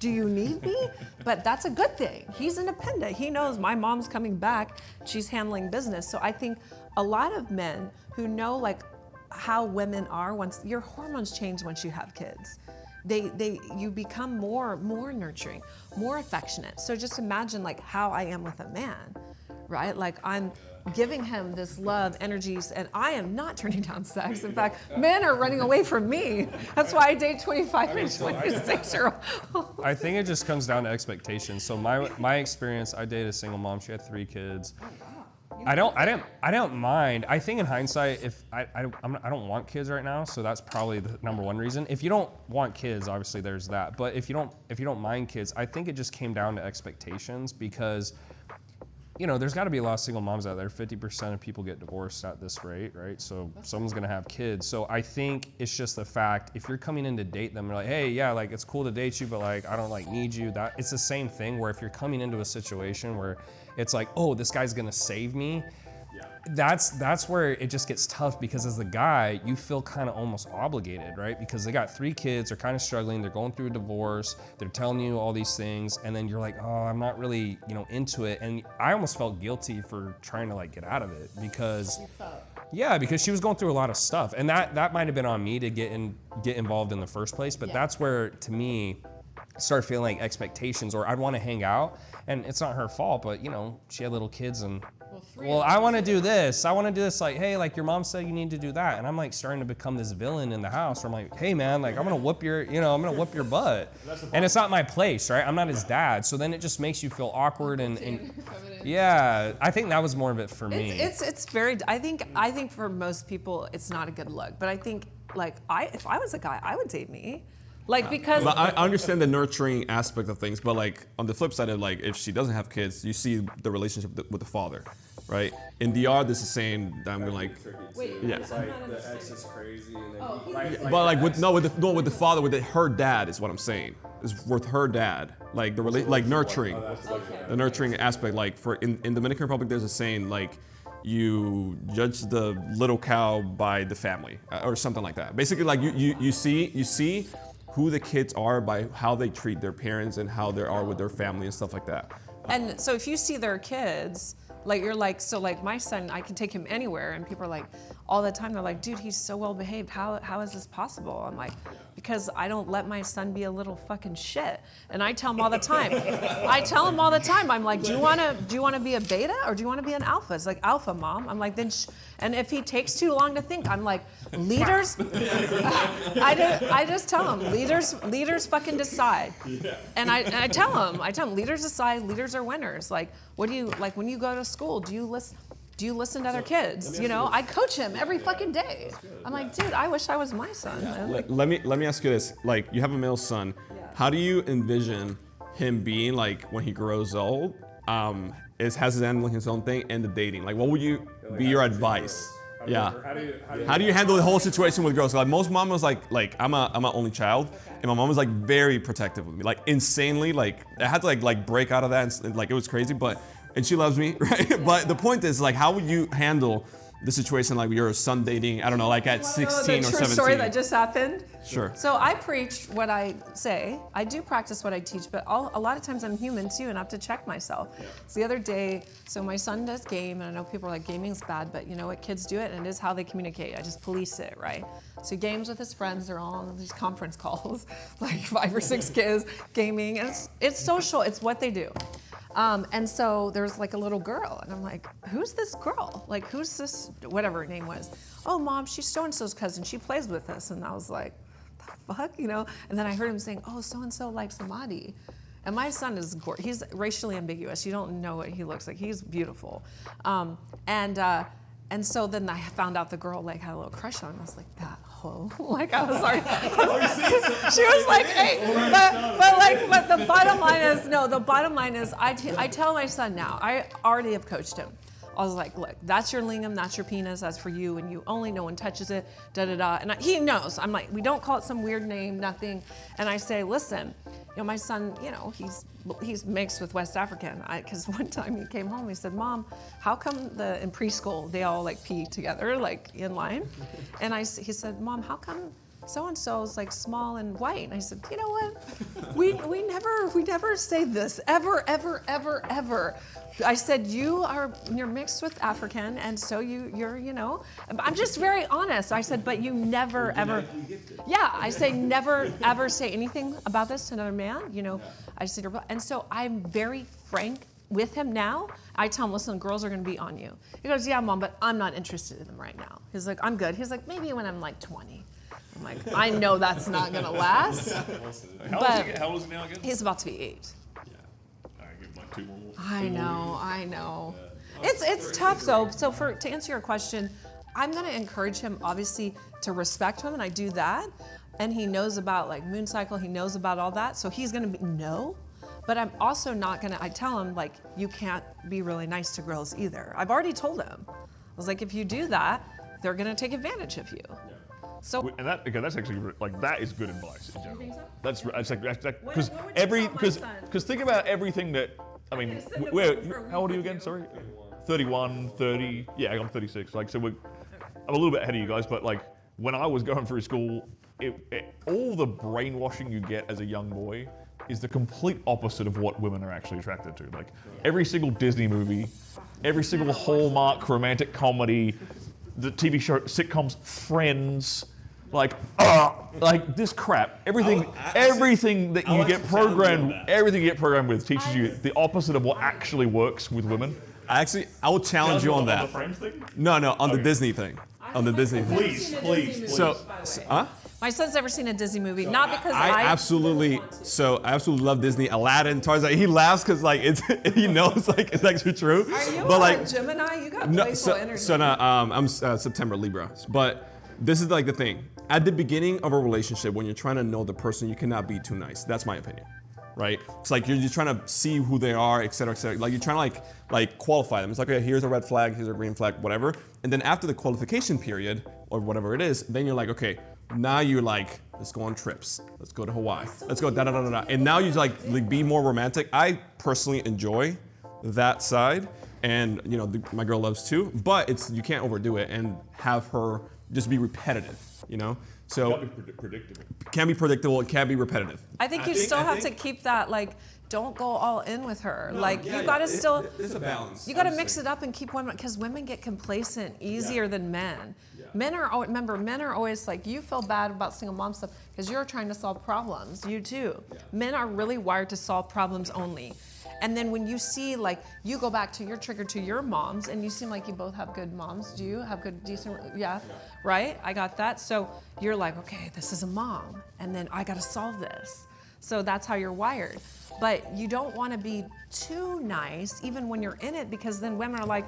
you need me? But that's a good thing. He's independent. He knows my mom's coming back. She's handling business. So I think a lot of men who know like how women are, once your hormones change once you have kids. You become more nurturing, more affectionate. So just imagine like how I am with a man, right? Like I'm giving him this love, energies, and I am not turning down sex. In fact, men are running away from me. That's why I date 25 and 26-year-old. I think it just comes down to expectations. So my experience, I dated a single mom. She had 3 kids. I don't mind. I think in hindsight, if I don't want kids right now, so that's probably the number one reason. If you don't want kids, obviously there's that. But if you don't mind kids, I think it just came down to expectations, because you know, there's got to be a lot of single moms out there. 50% of people get divorced at this rate, right? So someone's gonna have kids. So I think it's just the fact, if you're coming in to date them, you're like, hey, yeah, like it's cool to date you, but like I don't like need you. That it's the same thing where if you're coming into a situation where it's like, oh, this guy's gonna save me. That's where it just gets tough, because as the guy, you feel kind of almost obligated, right? Because they got 3 kids, they're kind of struggling, they're going through a divorce, they're telling you all these things, and then you're like, oh, I'm not really, you know, into it. And I almost felt guilty for trying to like get out of it, because because she was going through a lot of stuff, and that might have been on me to get involved in the first place. But that's where, to me, started feeling like expectations, or I'd want to hang out, and it's not her fault, but you know, she had little kids, and well, I want to do this. I want to do this. Like, hey, like your mom said you need to do that, and I'm like starting to become this villain in the house. Where I'm like, hey man, like I'm gonna whoop your, you know, I'm gonna whoop your butt, and it's not my place, right? I'm not his dad, so then it just makes you feel awkward, and yeah, I think that was more of it for me. It's very. I think for most people it's not a good look, but I think like if I was a guy, I would date me. Like, because but I understand the nurturing aspect of things, but like on the flip side of like, if she doesn't have kids, you see the relationship with the father, right? In DR, this is saying that I'm gonna like, yeah. It's like the ex is crazy, and then But like with the father, her dad is what I'm saying. Is with her dad, like like nurturing, the nurturing aspect. Like in Dominican Republic, there's a saying like, you judge the little cow by the family, or something like that. Basically, like you see who the kids are by how they treat their parents and how they are with their family and stuff like that. And so if you see their kids, like you're like, so like my son, I can take him anywhere, and people are like, all the time, they're like, dude, he's so well behaved. How is this possible? I'm like, because I don't let my son be a little fucking shit. And I tell him all the time. I'm like, do you wanna be a beta, or do you wanna be an alpha? It's like, alpha, mom. I'm like, then and if he takes too long to think, I'm like, leaders. I just tell him, leaders fucking decide. And I tell him, leaders decide. Leaders are winners. Like, what do you like when you go to school? Do you listen to other kids? You know, I coach him every fucking day. I'm like, dude, I wish I was my son. Like, let me ask you this: like, you have a male son. How do you envision him being like when he grows old? Has his handling his own thing and the dating? Like, what would you be your advice? How do you handle the whole situation with girls? Like most moms, like I'm a only child, and my mom was like very protective of me, like insanely. Like I had to like break out of that, and like it was crazy, and she loves me, right? But the point is, like, how would you handle the situation like your son dating, I don't know, like at 16 or 17? True story that just happened? Sure. So I preach what I say. I do practice what I teach, but a lot of times I'm human too, and I have to check myself. Yeah. So the other day, so my son does game, and I know people are like, gaming's bad, but you know what, kids do it, and it is how they communicate. I just police it, right? So he games with his friends, they're all on these conference calls, like 5 or 6 kids gaming, and it's social, it's what they do. And so there's like a little girl, and I'm like, who's this girl? Like, who's this, whatever her name was. Oh, mom, she's so-and-so's cousin. She plays with us. And I was like, the fuck, you know? And then I heard him saying, oh, so-and-so likes Amadi. And my son is gorgeous. He's racially ambiguous. You don't know what he looks like. He's beautiful. And so then I found out the girl like had a little crush on him. I was like, that hoe. Like I was sorry. She was like, hey, but the bottom line is, I tell my son now, I already have coached him. I was like, look, that's your lingam, that's your penis, that's for you, and you only, no one touches it, da-da-da. And he knows. I'm like, we don't call it some weird name, nothing. And I say, listen, you know, my son, you know, he's mixed with West African. Because one time he came home, he said, Mom, how come in preschool they all like pee together, like in line? And he said, Mom, how come so-and-so is like small and white? And I said, you know what? We never say this, ever. I said, you're mixed with African, and so you're, you know, I'm just very honest. I said, but you never, ever, yeah, I say never, ever say anything about this to another man, you know. I said, and so I'm very frank with him now. I tell him, listen, girls are gonna be on you. He goes, yeah, Mom, but I'm not interested in them right now. He's like, I'm good. He's like, maybe when I'm like 20. I'm like, I know that's not gonna last. How old is he now again? He's about to be 8. Two more. I know. It's tough though. So to answer your question, I'm gonna encourage him obviously to respect women. I do that, and he knows about like moon cycle. He knows about all that, so he's gonna be no. But I'm also not gonna, I tell him like, you can't be really nice to girls either. I've already told him. I was like, if you do that, they're gonna take advantage of you. So, And that's actually like that is good advice in general. think so? That's because What would you tell my son? because think about everything that I mean. send him Where home for a week how old are you with again? you. Sorry, 31, 30. Yeah, I'm 36. Like so, I'm a little bit ahead of you guys. But like when I was going through school, all the brainwashing you get as a young boy is the complete opposite of what women are actually attracted to. Like every single Disney movie, every single Hallmark romantic comedy, the TV show, sitcoms, Friends, like this crap. Everything that you get programmed, everything you get programmed with teaches you the opposite of what actually works with women. I will challenge you on that. The Friends thing? No, on the Disney thing. On the Disney thing. Please. So, my son's never seen a Disney movie, not because I absolutely love Disney. Aladdin, Tarzan. He laughs because like he knows like it's actually true. Are you but like Gemini? You got no, playful energy. I'm September Libra. But this is like the thing. At the beginning of a relationship, when you're trying to know the person, you cannot be too nice. That's my opinion, right? It's like you're trying to see who they are, et cetera, et cetera. Like you're trying to like qualify them. It's like, okay, here's a red flag, here's a green flag, whatever. And then after the qualification period or whatever it is, then you're like, okay, now you're like, let's go on trips. Let's go to Hawaii. Let's go da-da-da-da-da. And now you like be more romantic. I personally enjoy that side. And you know, my girl loves too, but you can't overdo it and have her just be repetitive, you know? So It can't be predictable. Can be predictable, it can be repetitive. I think you still have to keep that, like, don't go all in with her. You gotta still, There's a balance. you gotta mix it up and keep women, because women get complacent easier than men. Men are always like, you feel bad about single mom stuff because you're trying to solve problems. You too. Men are really wired to solve problems only. And then when you see, like, you go back to your trigger to your moms, and you seem like you both have good moms. Do you have good, decent, right? I got that. So you're like, okay, this is a mom, and then I gotta solve this. So that's how you're wired. But you don't wanna be too nice, even when you're in it, because then women are like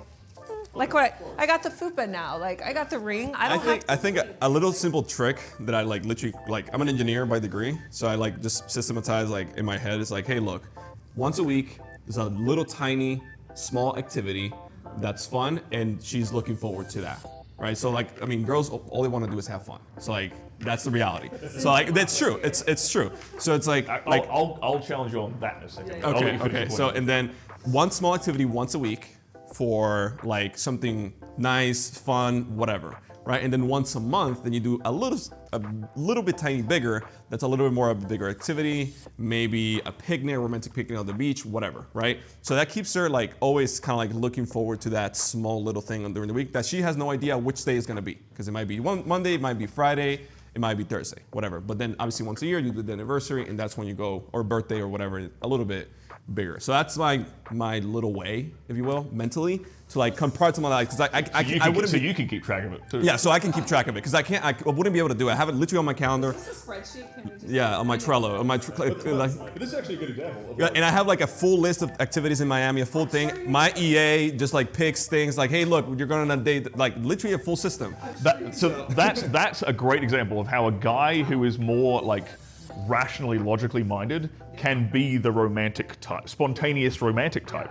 what, I got the fupa now, like, I got the ring, I think a little simple trick that I like literally, like, I'm an engineer by degree, so I like just systematize like in my head. It's like, hey, look, once a week, there's a little tiny, small activity that's fun, and she's looking forward to that, right? So like, I mean, girls, all they want to do is have fun. So like, that's the reality. So like, that's true. It's true. So it's like, I'll challenge you on that in a second. okay. So and then one small activity once a week for like something nice, fun, whatever, right? And then once a month, then you do a little bit tiny bigger. That's a little bit more of a bigger activity, maybe a picnic, a romantic picnic on the beach, whatever, right? So that keeps her like always kind of like looking forward to that small little thing during the week that she has no idea which day is gonna be, because it might be Monday, it might be Friday, it might be Thursday, whatever. But then obviously once a year you do the anniversary, and that's when you go, or birthday or whatever, a little bit bigger. So that's my little way, if you will, mentally, to like compartmentalize, because I wouldn't. So you can keep track of it too. Yeah, so I can keep track of it, because I wouldn't be able to do it. I have it literally on my calendar. Is this a spreadsheet? Can we just Yeah, on my Trello, on my This is actually a good example. yeah, and I have like a full list of activities in Miami, a full thing. My EA just like picks things like, hey, look, you're going on a date, like literally a full system. That's a great example of how a guy who is more like rationally, logically minded can be the romantic type, spontaneous romantic type,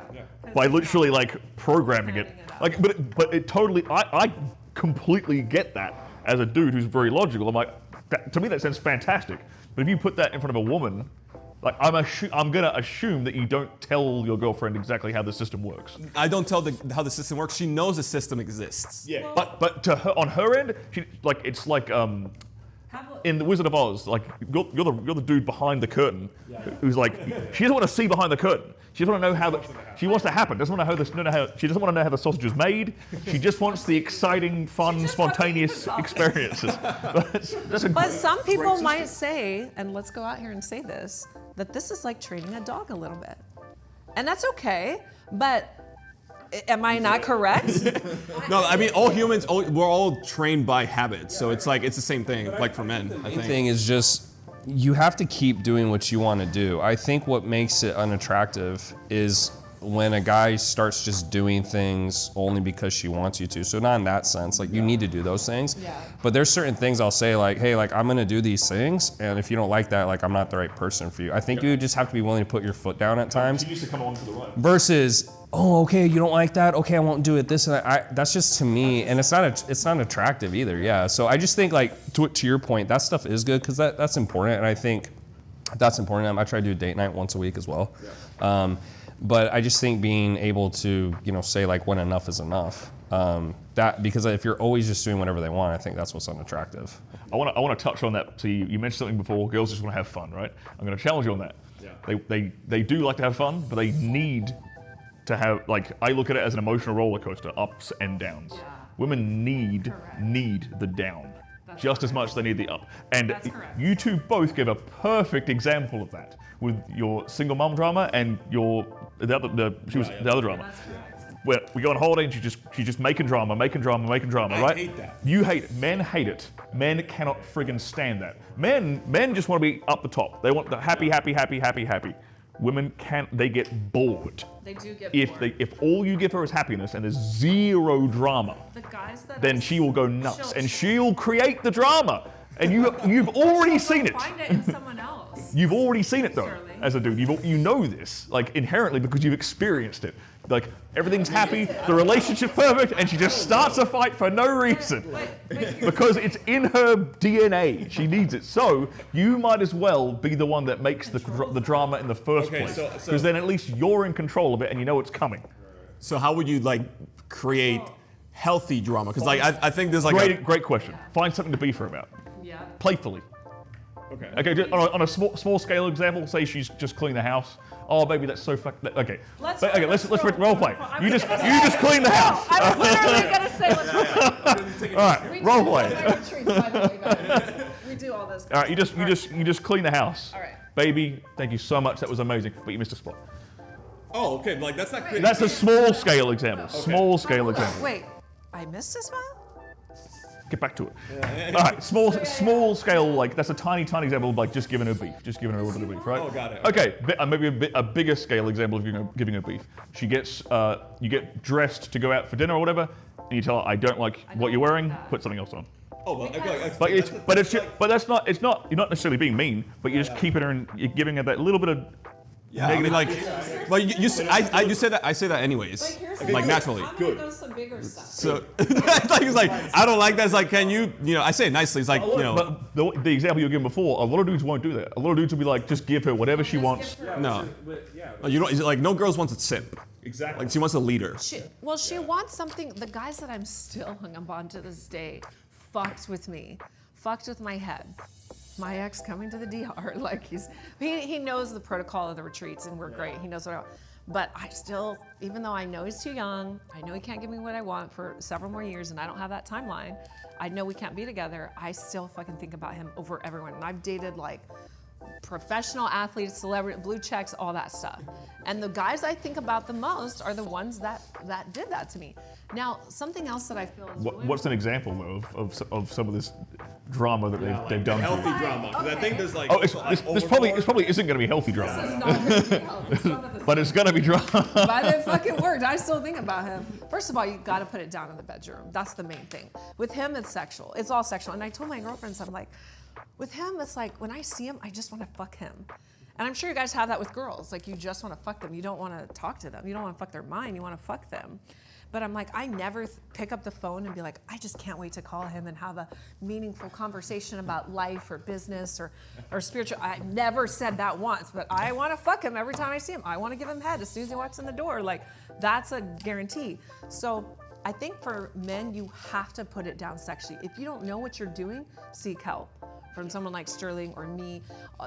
by literally like programming it. Like, but it totally, I completely get that as a dude who's very logical. I'm like, to me that sounds fantastic. But if you put that in front of a woman, like I'm gonna assume that you don't tell your girlfriend exactly how the system works. I don't tell how the system works. She knows the system exists. Yeah. But to her, on her end, it's like in The Wizard of Oz, like you're the dude behind the curtain, who's like, she doesn't want to see behind the curtain. She doesn't want to know how she wants to happen. Doesn't want to know how she doesn't want to know how the sausage is made. She just wants the exciting, fun, spontaneous experiences. But some people might say, and let's go out here and say this, that this is like training a dog a little bit, and that's okay. But am I not correct? No, I mean, all humans, we're all trained by habit. So it's like, it's the same thing, like for men, I The think. thing is just, you have to keep doing what you want to do. I think what makes it unattractive is when a guy starts just doing things only because she wants you to. So not in that sense, like you need to do those things. Yeah. But there's certain things I'll say like, hey, like I'm gonna do these things, and if you don't like that, like I'm not the right person for you. I think you just have to be willing to put your foot down at times. She used to come on for the ride. Versus, oh, okay, you don't like that? Okay, I won't do it. This and that. That's just to me, and it's not attractive either. Yeah. So I just think like to your point, that stuff is good because that's important, and I think that's important. I try to do a date night once a week as well. Yeah. But I just think being able to, say like when enough is enough. Because if you're always just doing whatever they want, I think that's what's unattractive. I want to touch on that. So you mentioned something before. Girls just want to have fun, right? I'm going to challenge you on that. Yeah. They do like to have fun, but they need to have, like, I look at it as an emotional roller coaster, ups and downs. Yeah. Women need the down just as much as they need the up. And you two both give a perfect example of that with your single mom drama and the other drama. Where we go on holiday and she's just making drama, right? I hate that. You hate it. Men hate it. Men cannot friggin' stand that. Men just want to be up the top. They want the happy. Women they get bored. They do get bored. If all you give her is happiness and there's zero drama, then she will go nuts and she'll create the drama. And you've already seen it. Find it in someone else. You've already seen it though, Sterling. as a dude. You know this, like inherently because you've experienced it. Like everything's happy, the relationship's perfect, and she just starts a fight for no reason. Because it's in her DNA. She needs it. So you might as well be the one that makes the drama in the first place. Because then at least you're in control of it and you know it's coming. So how would you like create healthy drama? Because like I think there's like great question. Find something to beef her about. Yeah. Playfully. Okay. Just on a small scale example, say she's just cleaning the house. Oh, baby, that's so fucked. Okay. Let's role play. You just clean the house. I was literally gonna say let's All right, role play. We do all this. All right, you just clean the house. All right. Baby, thank you so much. That was amazing, but you missed a spot. Oh, okay. Like that's not creating. That's a small scale example. Okay. Small scale example. Wait, I missed a spot? Get back to it. All right, small scale, like that's a tiny example of like just giving her beef, just giving her a little bit of beef, right? Oh, got it. Okay, maybe a bigger scale example of giving her beef. She gets, you get dressed to go out for dinner or whatever, and you tell her, I don't like what you're wearing, put something else on. Oh, well, okay. It's not. You're not necessarily being mean, but you're just keeping her and you're giving her that little bit of. Yeah, I mean, like, well, you say that. I say that anyways, like naturally. I'm gonna go some bigger stuff. So it's like I don't like that. It's like, can you, I say it nicely. It's like, But the example you were given before, a lot of dudes won't do that. A lot of dudes will be like, just give her whatever she wants. No, you don't. Like, no girls wants a simp. Exactly. Like, she wants a leader. She wants something. The guys that I'm still hung up on to this day fucked with me, fucked with my head. My ex coming to the DR, like he knows the protocol of the retreats and we're great. He knows but I still, even though I know he's too young, I know he can't give me what I want for several more years and I don't have that timeline. I know we can't be together. I still fucking think about him over everyone. And I've dated like professional athletes, celebrity, blue checks, all that stuff. And the guys I think about the most are the ones that did that to me. Now, something else that I feel is what's an example though of some of this drama that they've done? Healthy to you? drama, because I think there's like. Oh, this probably isn't going to be healthy drama. This is not gonna be healthy. But it's going to be drama. But it fucking worked. I still think about him. First of all, you got to put it down in the bedroom. That's the main thing. With him, it's sexual. It's all sexual. And I told my girlfriends, I'm like, with him, it's like when I see him, I just want to fuck him. And I'm sure you guys have that with girls. Like you just want to fuck them. You don't want to talk to them. You don't want to fuck their mind. You want to fuck them. But I'm like, I never pick up the phone and be like, I just can't wait to call him and have a meaningful conversation about life or business or spiritual. I never said that once, but I want to fuck him every time I see him. I want to give him head as soon as he walks in the door. Like, that's a guarantee. So I think for men, you have to put it down sexually. If you don't know what you're doing, seek help from someone like Stirling or me.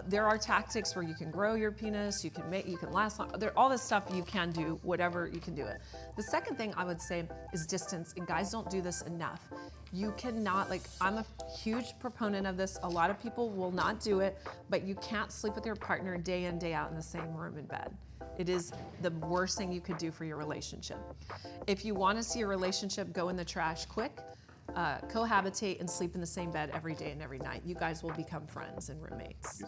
There are tactics where you can grow your penis, you can last long. All this stuff you can do, whatever you can do it. The second thing I would say is distance, and guys don't do this enough. You cannot, like, I'm a huge proponent of this. A lot of people will not do it, but you can't sleep with your partner day in, day out in the same room in bed. It is the worst thing you could do for your relationship. If you want to see your relationship go in the trash quick, cohabitate and sleep in the same bed every day and every night. You guys will become friends and roommates.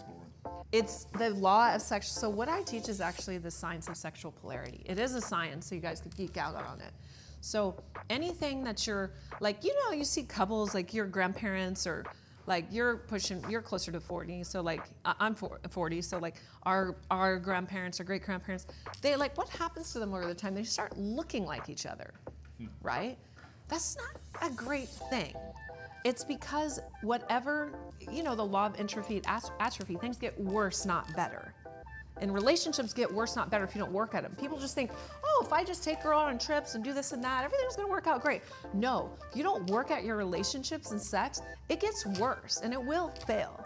It's the law of sex. So what I teach is actually the science of sexual polarity. It is a science, so you guys could geek out on it. So anything that you're, like, you know, you see couples, like your grandparents or like you're closer to 40. So like I'm 40. So like our grandparents or great grandparents, they like, what happens to them over the time? They start looking like each other, right? That's not a great thing. It's because whatever, you know, the law of atrophy, things get worse, not better. And relationships get worse, not better if you don't work at them. People just think, oh, if I just take girl on trips and do this and that, everything's gonna work out great. No, if you don't work at your relationships and sex, it gets worse and it will fail.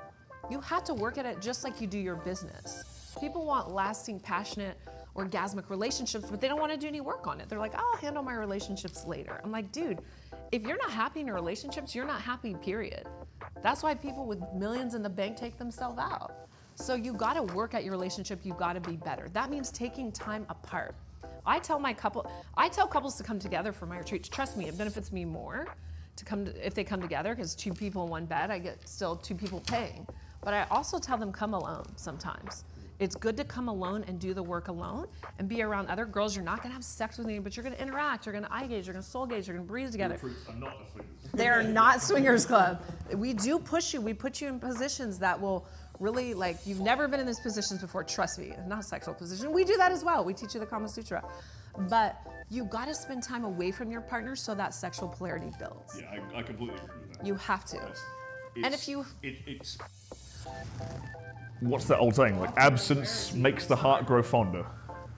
You have to work at it just like you do your business. People want lasting, passionate, orgasmic relationships, but they don't want to do any work on it. They're like, I'll handle my relationships later. I'm like, dude, if you're not happy in your relationships, you're not happy, period. That's why people with millions in the bank take themselves out. So you gotta work at your relationship, you gotta be better. That means taking time apart. I tell couples to come together for my retreats. Trust me, it benefits me more if they come together, because 2 people in one bed, I get still 2 people paying. But I also tell them come alone sometimes. It's good to come alone and do the work alone and be around other girls. You're not gonna have sex with me, but you're gonna interact, you're gonna eye gaze, you're gonna soul gaze, you're gonna breathe together. They're not swingers club. We do push you, we put you in positions that will really, like, you've never been in these positions before, trust me, not a sexual position. We do that as well, we teach you the Kama Sutra. But you gotta spend time away from your partner so that sexual polarity builds. Yeah, I completely agree with that. You have to. And if you... It's what's that old saying? Like, absence makes the heart grow fonder,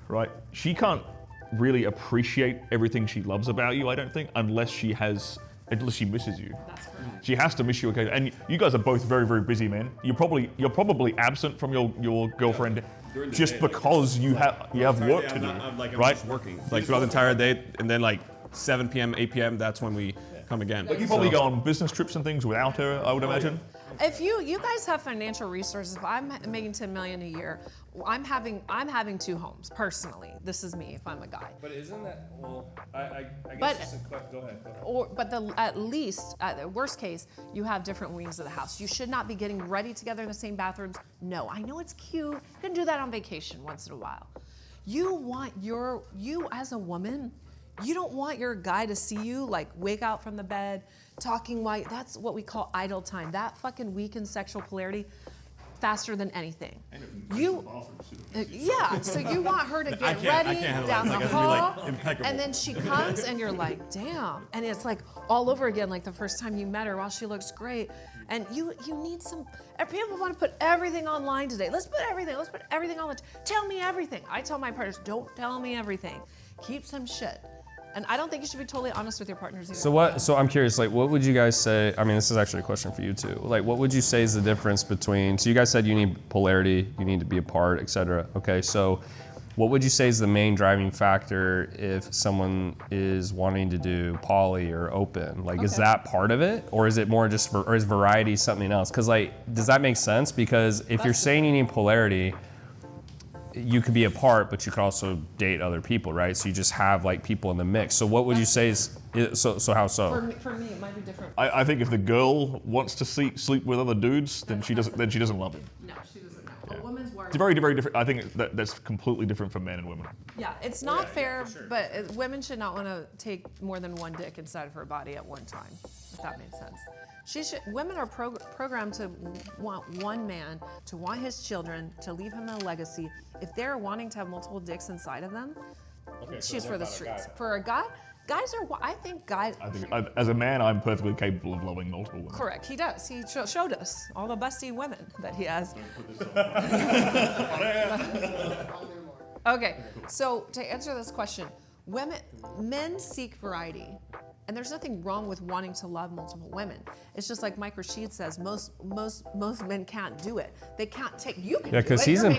right? She can't really appreciate everything she loves about you, I don't think, unless she misses you. That's correct. She has to miss you occasionally. And you guys are both very, very busy men. You're probably absent from your girlfriend just because you have work to do, I'm right? just working like throughout the entire day, and then like 7 p.m., 8 p.m. That's when we come again. But you probably go on business trips and things without her, I would imagine. If you guys have financial resources, if I'm making $10 million a year, I'm having 2 homes personally. This is me if I'm a guy. But isn't that, well, I guess But- just a quick, go ahead. But at least, at the worst case, you have different wings of the house. You should not be getting ready together in the same bathrooms. No, I know it's cute. You can do that on vacation once in a while. You as a woman, you don't want your guy to see you like wake out from the bed, talking while, that's what we call idle time. That fucking weakens sexual polarity faster than anything. Yeah, so you want her to get ready down the hall, and then she comes and you're like, damn. And it's like all over again, like the first time you met her while she looks great. And you need some, people want to put everything online today. Let's put everything on tell me everything. I tell my partners, don't tell me everything. Keep some shit. And I don't think you should be totally honest with your partners either. So I'm curious, like, what would you guys say? I mean, this is actually a question for you too. Like, what would you say is the difference between? So you guys said you need polarity, you need to be apart, etc. Okay, so what would you say is the main driving factor if someone is wanting to do poly or open? Like, is that part of it, or is it more just or is variety something else? Because like, does that make sense? Because if you're saying you need polarity, you could be apart, but you could also date other people, right? So you just have like people in the mix. So what would you say is so how so? For me, it might be different. I think if the girl wants to sleep with other dudes, then she doesn't love him. No, she doesn't know. A woman's work. It's very, very different. I think that's completely different for men and women. Yeah, it's not fair, but women should not want to take more than one dick inside of her body at one time, if that makes sense. Women are programmed to want one man, to want his children, to leave him a legacy. If they're wanting to have multiple dicks inside of them, she's for the streets. For a guy, guys are, I think guys. I think as a man, I'm perfectly capable of loving multiple women. Correct, he does. He showed us all the busty women that he has. Okay, so to answer this question, men seek variety. And there's nothing wrong with wanting to love multiple women. It's just like Mike Rashid says, most men can't do it. They can't take, you can do it. Yeah, because he's in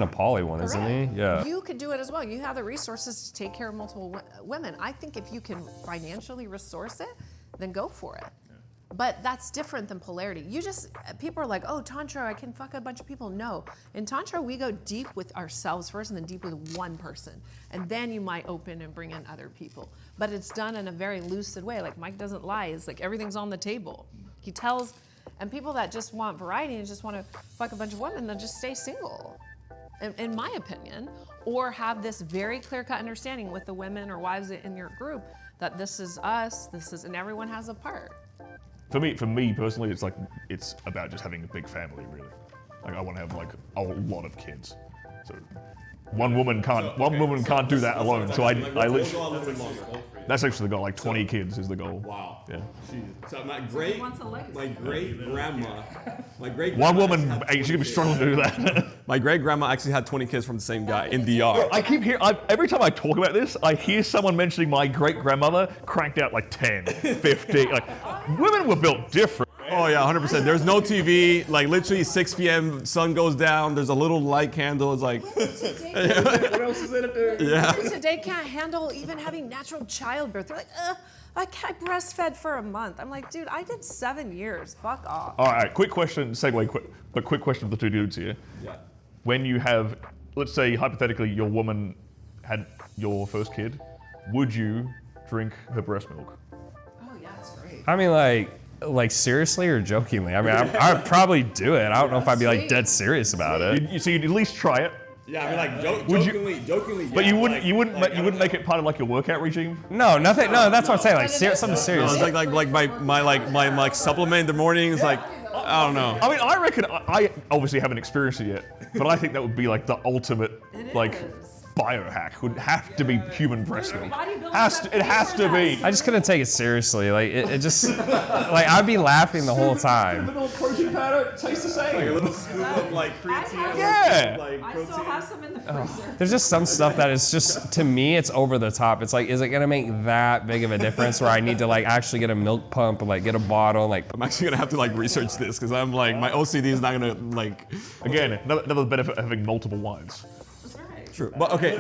a poly one, Correct. isn't he? Yeah. You could do it as well. You have the resources to take care of multiple women. I think if you can financially resource it, then go for it. But that's different than polarity. People are like, oh, Tantra, I can fuck a bunch of people. No, in Tantra, we go deep with ourselves first and then deep with one person. And then you might open and bring in other people. But it's done in a very lucid way. Like Mike doesn't lie, it's like everything's on the table. He tells, and people that just want variety and just want to fuck a bunch of women, they'll just stay single, in my opinion, or have this very clear-cut understanding with the women or wives in your group that this is us, and everyone has a part. For me personally, it's about just having a big family, really. Like I want to have like a lot of kids. So one woman can't do that alone. So I literally, that's actually the goal. Like 20 kids is the goal. Wow. Yeah. Jeez. So my great grandma, One woman, she's gonna be struggling to do that. my great grandma actually had 20 kids from the same guy in DR. I keep hearing, every time I talk about this, I hear someone mentioning my great grandmother cranked out like 10, 15. Like women were built different. Oh yeah, 100%. There's no TV. Like literally 6 p.m. sun goes down. There's a little light candle. It's like. What else is in it, dude? Yeah. Today can't handle even having natural childbirth. They're like, I breastfed for a month. I'm like, dude, I did 7 years. Fuck off. All right, quick question, segue, quick question for the two dudes here. Yeah. When you have, let's say hypothetically, your woman had your first kid, would you drink her breast milk? Oh yeah, it's great. I mean, like seriously or jokingly? I mean, I'd probably do it. I don't know if I'd be like dead serious about it. So you'd at least try it. Yeah, I mean like jokingly. But yeah, you wouldn't make it part of like your workout regime. No, nothing. No, that's what I'm saying. Like something No, serious. it's like my supplement in the morning is like, I don't know. I mean, I reckon I obviously haven't experienced it yet, but I think that would be like the ultimate like biohack. Would have to be human breast milk. It has to be. I just couldn't take it seriously. Like it just like I'd be laughing the whole time. Vanilla protein powder tastes the same. Like a little scoop of like creatine. Yeah. Like I protein. still have some in the freezer. There's just some stuff that is just, to me, it's over the top. It's like, is it gonna make that big of a difference where I need to like actually get a milk pump and like get a bottle? Like, I'm actually gonna have to like research this because I'm like my OCD is not gonna like. Again, another benefit of having multiple wives. True, but okay.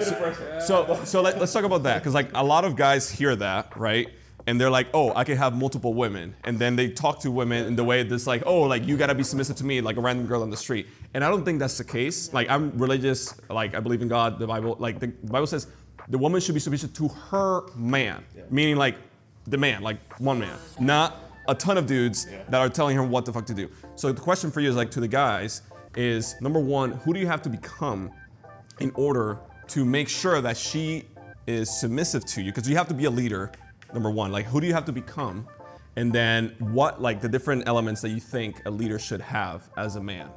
So let's talk about that because like a lot of guys hear that, right? And they're like, oh, I can have multiple women, and then they talk to women in the way that's like, oh, like you gotta be submissive to me, like a random girl on the street. And I don't think that's the case. Like I'm religious, like I believe in God, the Bible. Like the Bible says, the woman should be submissive to her man, meaning like the man, like one man, not a ton of dudes that are telling her what the fuck to do. So the question for you is like to the guys is number one, who do you have to become in order to make sure that she is submissive to you? Because you have to be a leader, number one. Like, who do you have to become? And then what, like, the different elements that you think a leader should have as a man?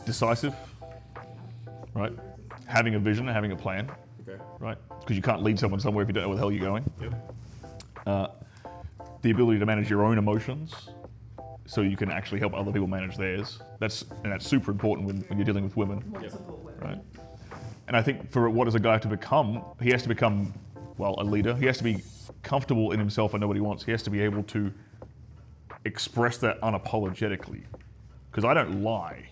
Decisive, right? Having a vision, having a plan, right? Because you can't lead someone somewhere if you don't know where the hell you're going. The ability to manage your own emotions, so you can actually help other people manage theirs. That's super important when you're dealing with women, right? And I think for what does a guy have to become? He has to become, well, a leader. He has to be comfortable in himself and know what he wants. He has to be able to express that unapologetically. Because I don't lie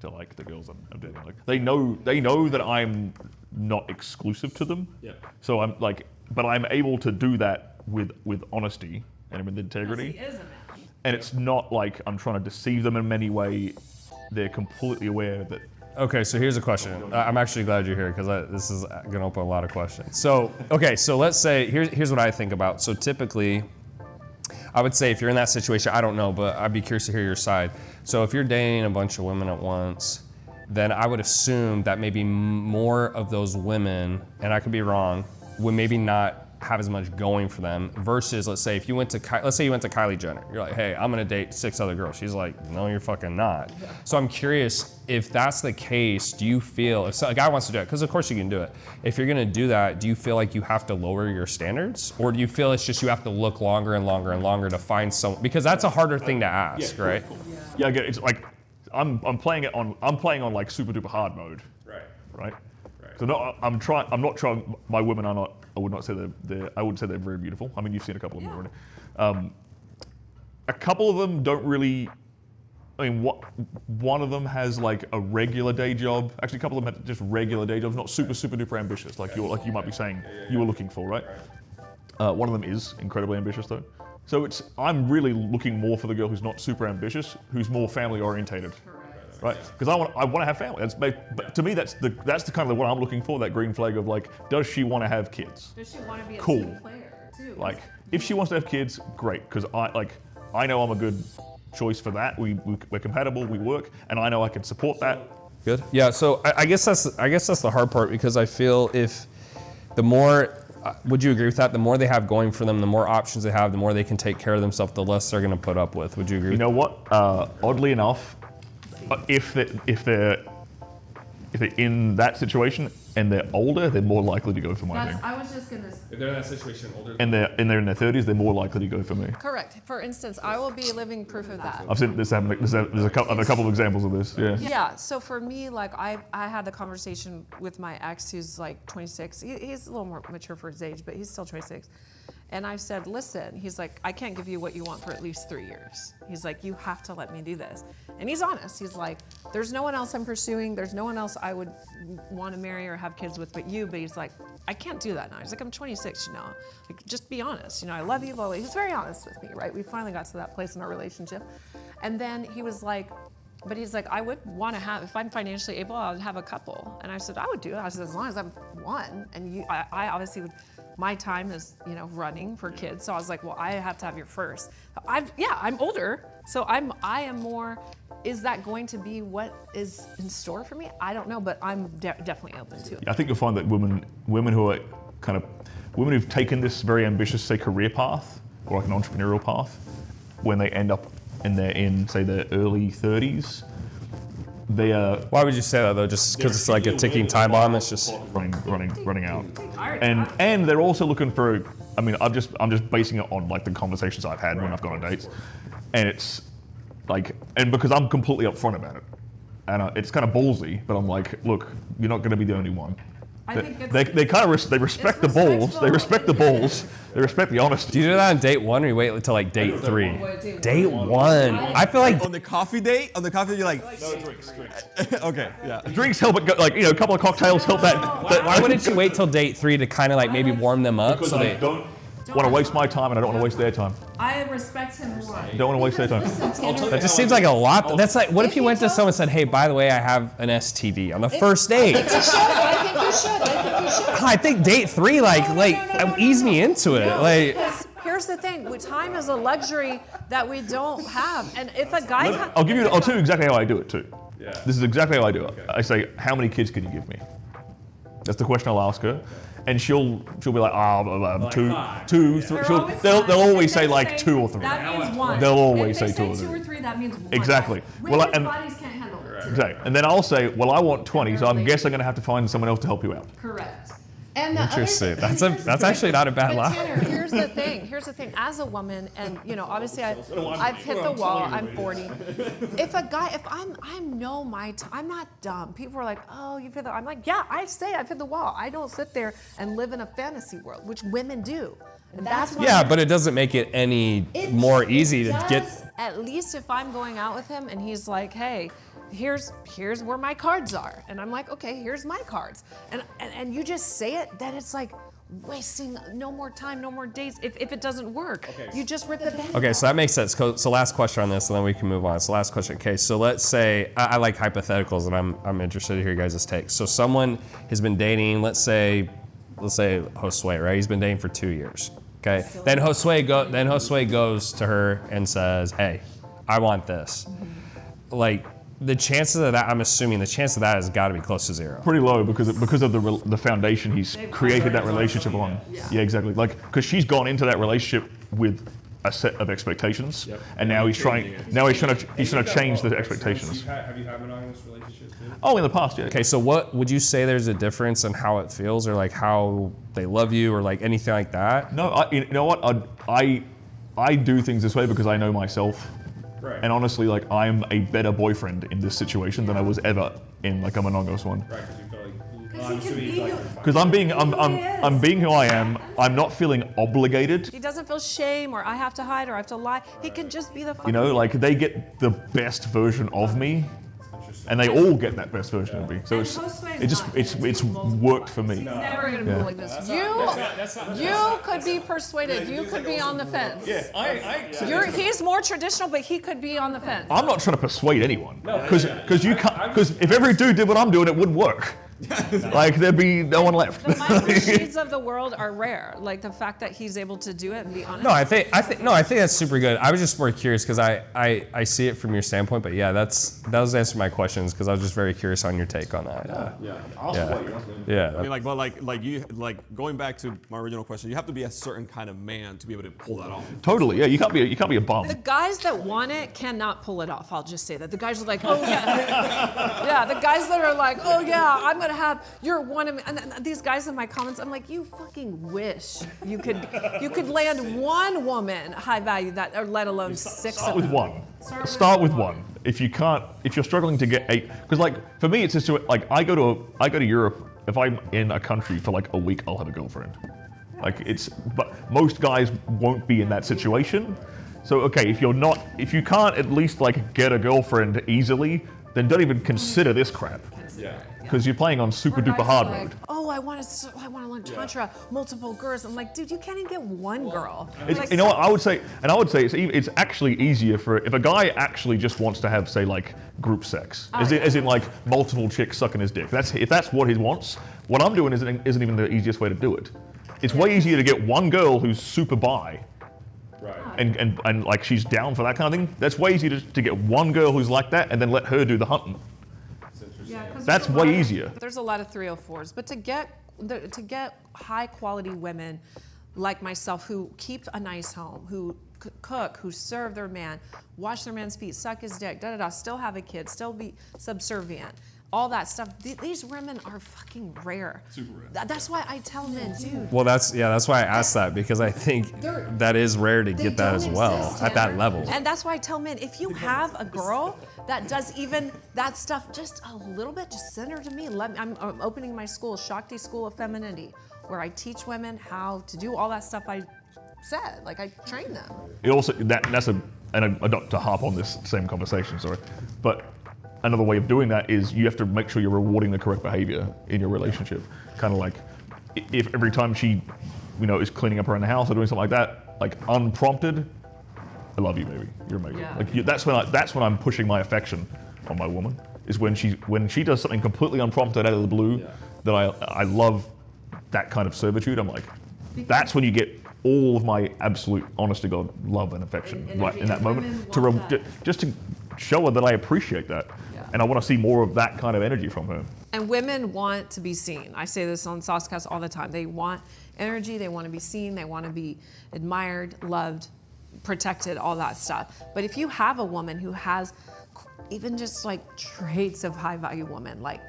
to like the girls I'm dating. Like they know that I'm not exclusive to them. Yeah. So I'm like, but I'm able to do that with honesty and with integrity. He is a man. And it's not like I'm trying to deceive them in any way. They're completely aware that. okay, so here's a question. I'm actually glad you're here because this is gonna open a lot of questions. So, okay, so let's say, here's what I think about. So typically, I would say if you're in that situation, I don't know, but I'd be curious to hear your side. So if you're dating a bunch of women at once, then I would assume that maybe more of those women, and I could be wrong, would maybe not have as much going for them versus, let's say you went to Kylie Jenner. You're like, hey, I'm gonna date 6 other girls. She's like, no, you're fucking not. Yeah. So I'm curious if that's the case. Do you feel if a guy wants to do it, because of course you can do it. If you're gonna do that, do you feel like you have to lower your standards, or do you feel it's just you have to look longer and longer and longer to find someone? Because that's a harder thing to ask, right? Cool. Yeah, I get it. It's like I'm playing on like super duper hard mode. Right. So I'm not trying. My women are not. I would not say I would say they're very beautiful. I mean, you've seen a couple of them already. A couple of them don't really. I mean, one of them has like a regular day job. Actually, a couple of them have just regular day jobs, not super duper ambitious, like you might be saying you were looking for, right? One of them is incredibly ambitious though. So I'm really looking more for the girl who's not super ambitious, who's more family orientated. Right, because I want to have family. But to me, that's the kind of what I'm looking for. That green flag of like, does she want to have kids? Does she want to be a Cool. team player too? Like, if she wants to have kids, great. Because I know I'm a good choice for that. We're compatible. We work, and I know I can support that. Good. Yeah. So I guess that's the hard part, because I feel if the more, would you agree with that? The more they have going for them, the more options they have, the more they can take care of themselves, the less they're going to put up with. Would you agree? You know what? Oddly enough, if they're in that situation and they're older, they're more likely to go for my thing. I was just gonna. If they're in that situation, older. And they're in their 30s, they're more likely to go for me. Correct. For instance, I will be living proof of that. I've seen this happen. There's a couple of examples of this. Yeah. Yeah. So for me, like I had the conversation with my ex, who's like 26. He's a little more mature for his age, but he's still 26. And I said, listen, he's like, I can't give you what you want for at least 3 years. He's like, you have to let me do this. And he's honest. He's like, there's no one else I'm pursuing. There's no one else I would want to marry or have kids with but you. But he's like, I can't do that now. He's like, I'm 26, you know. Like, just be honest. You know, I love you, blah, blah. He's very honest with me, right? We finally got to that place in our relationship. And then he was like, but he's like, I would want to have, if I'm financially able, I would have a couple. And I said, I would do it. I said, as long as I'm one. And I obviously would. My time is, you know, running for kids. So I was like, well, I have to have your first. I'm older. So I am more, is that going to be what is in store for me? I don't know, but I'm definitely open to it. I think you'll find that women who are women who've taken this very ambitious, say, career path or like an entrepreneurial path, when they end up in say their early 30s, they are. Why would you say that though? Just because it's like a ticking time bomb. It's just running out, and they're also looking for. I mean, I'm just basing it on like the conversations I've had when I've gone on dates, and it's like, and because I'm completely upfront about it, and it's kind of ballsy, but I'm like, look, you're not going to be the only one. They kind of they respect the balls. They respect the balls. They respect the honesty. Do you do that on date one, or you wait until like date 3? Date one. I feel like On the coffee date, you're like, No, drinks. okay, yeah. Drinks help it go, like, you know, a couple of cocktails help that. why wouldn't you wait till date 3 to kind of like maybe warm them up? Because So I they. don't want to waste my time and I don't want to waste their time. I respect him more. Don't want to waste their time. That just seems like a lot. That's like, what if you went to someone and said, hey, by the way, I have an STD on the first date? I think you should. I think date 3, ease me into it. Like, Here's the thing, time is a luxury that we don't have. And if a guy I'll tell you exactly how I do it too. Yeah. This is exactly how I do it. I say, how many kids can you give me? That's the question I'll ask her. And she'll be like, two, 3. They'll always say like 2 or 3. That means 1. They'll always if say they 2 or 2 3. or 3, that means 1. Exactly. Women's and bodies can't handle it. exactly. And then I'll say, well, I want 20, so I guess I'm going to have to find someone else to help you out. Correct. And the interesting. Other, That's actually not a bad But lie. Tanner, here's the thing. As a woman, and you know, obviously I've hit the wall. I'm 40. If I'm not dumb. People are like, oh, you've hit the. I'm like, yeah, I say I've hit the wall. I don't sit there and live in a fantasy world, which women do. And that's why. Yeah, but it doesn't make it any more easy to get. At least if I'm going out with him and he's like, hey, here's where my cards are, and I'm like, okay, here's my cards, and you just say it, then it's like wasting no more time, no more days. If it doesn't work, you just rip the band. Okay, so that makes sense. So last question on this, and then we can move on. So last question. Okay, so let's say I like hypotheticals, and I'm interested to hear you guys' takes. So someone has been dating, let's say Josue, right? He's been dating for 2 years. Okay, then Josue goes to her and says, hey, I want this. Like, the chances of that, I'm assuming the chance of that has got to be close to 0. Pretty low because of the foundation he's created that relationship on. Yeah, exactly. Like, because she's gone into that relationship with a set of expectations, and now he's trying to change the expectations. Have you had monogamous relationships too? Oh, in the past, yeah. Okay, so what would you say there's a difference in how it feels, or like how they love you, or like anything like that? No, you know what? I do things this way because I know myself. Right. And honestly, like, I'm a better boyfriend in this situation than I was ever in like a monogamous one. Right, because you feel like. Because I'm being who I am. I'm not feeling obligated. He doesn't feel shame, or I have to hide, or I have to lie. He can just be the. You know, like, they get the best version of me. and they all get that best version of me. So it's worked for me. He's never gonna be like this. You could be persuaded. You could be on the fence. Yeah, He's more traditional, but he could be on the fence. I'm not trying to persuade anyone, because you can't. Because if every dude did what I'm doing, it wouldn't work. Like there'd be no one left. The Michael Sheeds of the world are rare. Like the fact that he's able to do it and be honest. No, I think that's super good. I was just more curious because I see it from your standpoint, but yeah, that was answering my questions because I was just very curious on your take on that. Yeah. I mean, like going back to my original question, you have to be a certain kind of man to be able to pull that off. Totally. Yeah, you can't be a bum. The guys that want it cannot pull it off. I'll just say that. The guys are like, oh yeah, yeah. The guys that are like, oh yeah, I'm gonna have. You're one of me. And these guys in my comments, I'm like, you fucking wish you could land one woman high value that, or let alone six. Start with one. Start with one. If you're struggling to get 8, because like for me it's just like I go to Europe. If I'm in a country for like a week, I'll have a girlfriend. But most guys won't be in that situation. So okay, if you can't at least like get a girlfriend easily, then don't even consider this crap. Yeah. Because you're playing on super duper hard mode. Oh, I want to learn tantra, multiple girls. I'm like, dude, you can't even get one girl. You know what I would say? It's actually easier if a guy actually just wants to have, say, like group sex, as in like multiple chicks sucking his dick. If that's what he wants. What I'm doing isn't even the easiest way to do it. It's way easier to get one girl who's super bi. Right. And like she's down for that kind of thing. That's way easier to get one girl who's like that and then let her do the hunting. That's way easier. There's a lot of 304s, but to get high quality women like myself who keep a nice home, who cook, who serve their man, wash their man's feet, suck his dick, still have a kid, still be subservient, all that stuff. These women are fucking rare. Super rare. That's why I tell men, dude. Well, that's why I asked that, because I think that is rare to get that as well at that level. And that's why I tell men, if you have a girl that does even that stuff just a little bit, just send her to me. I'm opening my school, Shakti School of Femininity, where I teach women how to do all that stuff I said. Like I train them. It also and not to harp on this same conversation, sorry, but another way of doing that is you have to make sure you're rewarding the correct behavior in your relationship. Kind of like if every time she, is cleaning up around the house or doing something like that, like unprompted, I love you, baby. You're amazing. Yeah. Like that's when I'm pushing my affection on my woman. Is when she does something completely unprompted out of the blue that I love that kind of servitude. I'm like, that's when you get all of my absolute, honest to God, love and affection right in that moment just to show her that I appreciate that. Yeah. And I want to see more of that kind of energy from her. And women want to be seen. I say this on Saucecast all the time. They want energy, they want to be seen, they want to be admired, loved, protected, all that stuff. But if you have a woman who has even just like traits of high value woman, like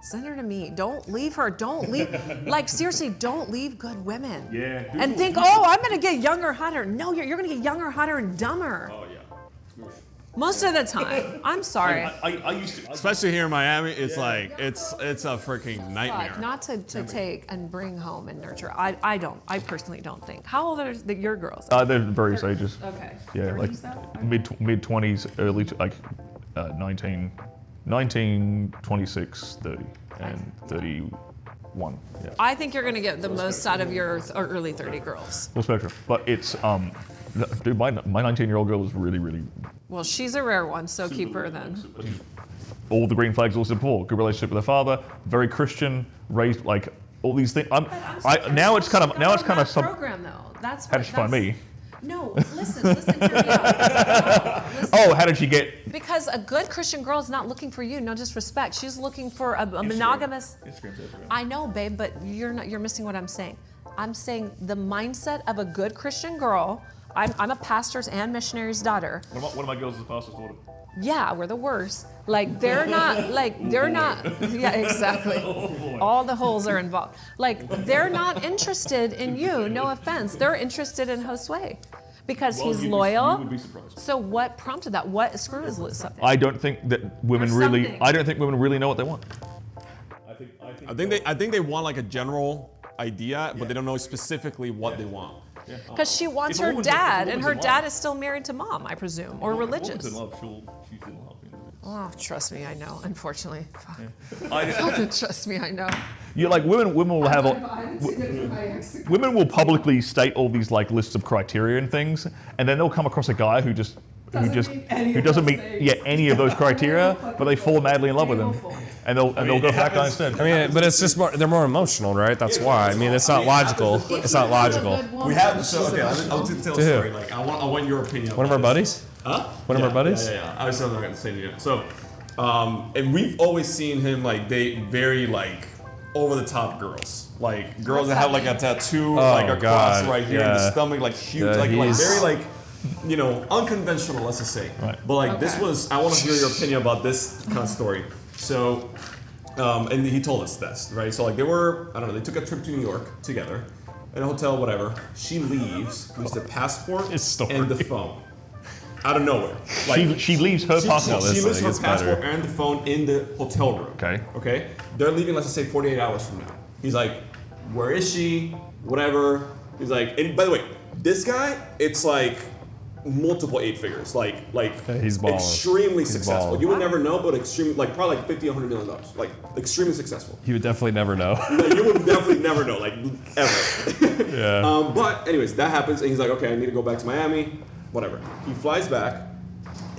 send her to me. Don't leave her. Don't leave. Like seriously, don't leave good women. Yeah. And think, I'm gonna get younger, hotter. No, you're gonna get younger, hotter, and dumber. Oh yeah. Most of the time. I'm sorry. I used to, especially here in Miami, it's like it's a freaking nightmare. Not to take and bring home and nurture. I personally don't think. How old are your girls? They're various ages. Okay. Yeah, 30s, like mid 20s, early like 19, 26, 30, and 31. Yeah. I think you're going to get the most out of your early 30 girls. Full spectrum. But it's, dude, my 19-year-old girl is really, really... Well, she's a rare one, so keep her then. All the green flags also before. Good relationship with her father, very Christian, raised, like, all these things. Now it's kind of some... program, though. That's how did she find me? No, listen, hear me out. Oh, how did she get... Because a good Christian girl is not looking for you, no disrespect. She's looking for a monogamous... Instagram. I know, babe, but you're missing what I'm saying. I'm saying the mindset of a good Christian girl. I'm a pastor's and missionary's daughter. One of my girls is a pastor's daughter. Yeah, we're the worst. Like they're not. Yeah, exactly. All the holes are involved. Like they're not interested in you. No offense. They're interested in Josue because he's loyal. You would be surprised. So what prompted that? What screw is loose up there? I don't think that women really. I don't think women really know what they want. I think they want like a general idea, but they don't know specifically what they want. Because she wants her dad, and her dad is still married to mom, I presume, or religious. She's in love. She's in love. Oh, trust me, I know. Unfortunately, I, trust me, I know. you're like women will have women will publicly state all these like lists of criteria and things, and then they'll come across a guy who doesn't meet any of those criteria, but they fall madly in love with him, and they'll go for that guy instead. I mean, but it's just they're more emotional, right? That's why. I mean, it's not logical. It's not logical. We have so okay. I'll tell a story. Like I want your opinion. One of our buddies. Huh? One of our buddies. Yeah. I was not gonna say it. So, and we've always seen him like date very like over the top girls, like girls that have like a tattoo like across right here in the stomach, like huge, like very like. You know, unconventional, let's just say. Right. But like this was, I want to hear your opinion about this kind of story. So, and he told us this, right? So like they were, I don't know, they took a trip to New York together, in a hotel, whatever. She leaves the passport and the phone. Out of nowhere. Like she leaves her passport. She leaves her passport and the phone in the hotel room. Okay? They're leaving, let's just say 48 hours from now. He's like, where is she? Whatever. He's like, and by the way, this guy, it's like, multiple 8 figures, like he's balling. Extremely successful. balling. You would never know, but extremely, like probably like $50, $100 million, like extremely successful. You would definitely never know. You would definitely never know, like ever. Yeah. But anyways, that happens, and he's like, okay, I need to go back to Miami, whatever. He flies back,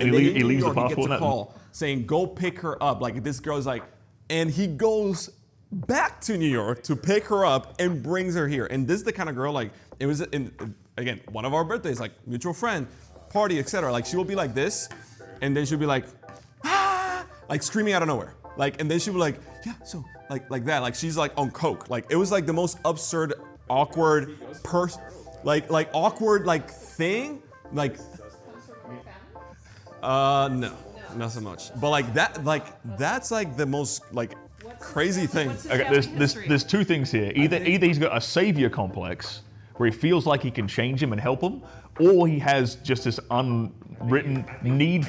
and he leaves the passport. He gets a call saying, go pick her up. Like this girl's like, and he goes back to New York to pick her up and brings her here. And this is the kind of girl, like it was again, one of our birthdays, like mutual friend, party, etc. Like she will be like this, and then she'll be like, like screaming out of nowhere. Like, and then she'll be like, yeah, so like that. Like she's like on coke. Like it was like the most absurd, awkward like awkward like thing. Like, no, not so much. But like that, like that's like the most like crazy thing. Okay, there's 2 things here. Either he's got a savior complex, where he feels like he can change him and help him, or he has just this unwritten need.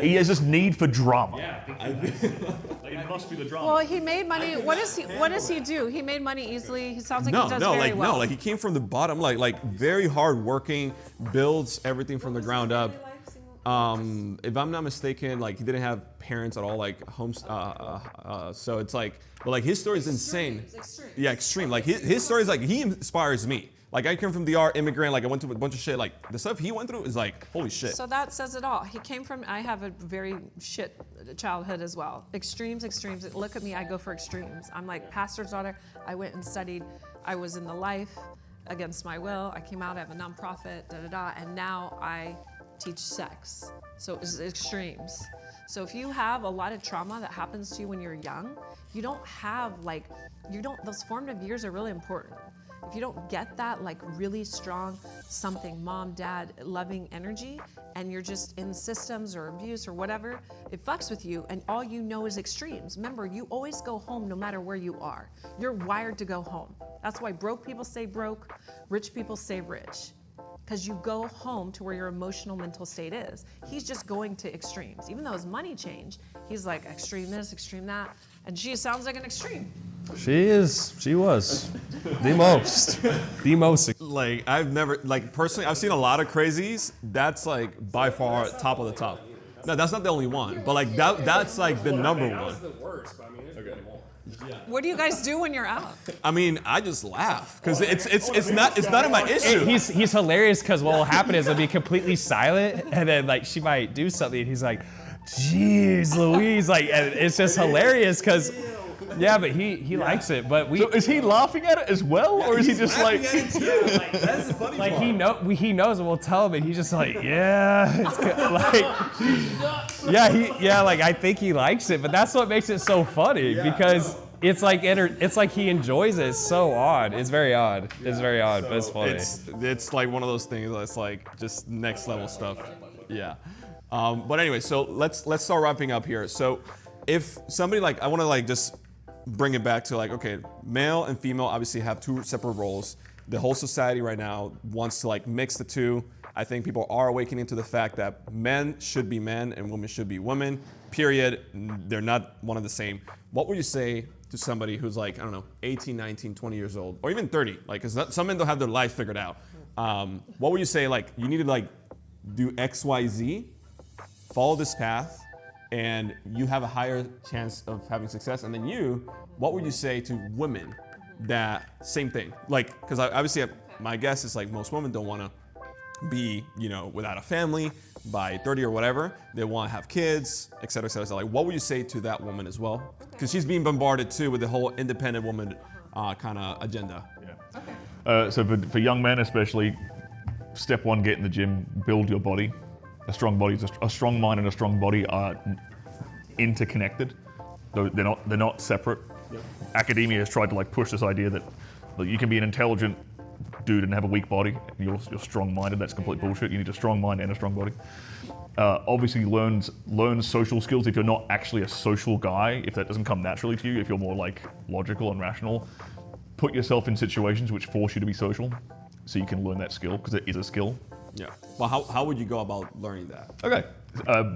He has this need for drama. It must be the drama. Well, he made money. What does he do? He made money easily. He sounds like he does very well. No, like he came from the bottom, like very hard working, builds everything from the ground up. If I'm not mistaken, like he didn't have parents at all, like homes. So it's like, but like his story is insane. Extreme. Yeah, extreme. Like his story is like he inspires me. Like I came from DR, immigrant. Like I went through a bunch of shit. Like the stuff he went through is like holy shit. So that says it all. He came from. I have a very shit childhood as well. Extremes. Look at me. I go for extremes. I'm like pastor's daughter. I went and studied. I was in the life against my will. I came out. I have a nonprofit. And now I teach sex. So it's extremes. So if you have a lot of trauma that happens to you when you're young, you don't have those formative years are really important. If you don't get that like really strong something, mom, dad, loving energy, and you're just in systems or abuse or whatever, it fucks with you and all you know is extremes. Remember, you always go home no matter where you are. You're wired to go home. That's why broke people stay broke, rich people stay rich. Because you go home to where your emotional mental state is. He's just going to extremes. Even though his money changed, he's like extreme this, extreme that. And she sounds like an extreme. She was the most. Like I've never, like personally, I've seen a lot of crazies. That's like by far top of the top. No, that's not the only one, but like that's like the number one. That was the worst, but I mean, there's many more. What do you guys do when you're out? I mean, I just laugh because it's not my issue. He's hilarious because what will happen is he'll be completely silent and then like she might do something and he's like, "Jeez, Louise!" Like, and it's just hilarious because. Yeah, but he likes it. But So is he laughing at it as well, or is he just like? That's the funny like part. he knows, and we'll tell him, and he's just like, yeah, it's good. Like, like I think he likes it, but that's what makes it so funny because it's like he enjoys it. It's so odd. It's very odd. It's very odd, but it's funny. It's like one of those things that's like just next level stuff. Yeah. But anyway, so let's start wrapping up here. So if somebody like I want to like just bring it back to like, okay, male and female obviously have 2 separate roles. The whole society right now wants to like mix the 2. I think people are awakening to the fact that men should be men and women should be women, period. They're not one and the same. What would you say to somebody who's like, I don't know, 18, 19, 20 years old, or even 30? Like, because some men don't have their life figured out. What would you say, like, you need to like do X, Y, Z, follow this path, and you have a higher chance of having success. And then what would you say to women that same thing? Like, because obviously my guess is like most women don't want to be, without a family by 30 or whatever. They want to have kids, et cetera, et cetera. So like, what would you say to that woman as well? Because she's being bombarded too with the whole independent woman kind of agenda. Yeah. So for young men especially, step one, get in the gym, build your body. A strong mind and a strong body are interconnected. They're not separate. Yep. Academia has tried to like push this idea that you can be an intelligent dude and have a weak body. You're strong-minded. That's complete bullshit. You need a strong mind and a strong body. Obviously, learn social skills if you're not actually a social guy. If that doesn't come naturally to you, if you're more like logical and rational, put yourself in situations which force you to be social, so you can learn that skill because it is a skill. Yeah. Well, how would you go about learning that? Okay.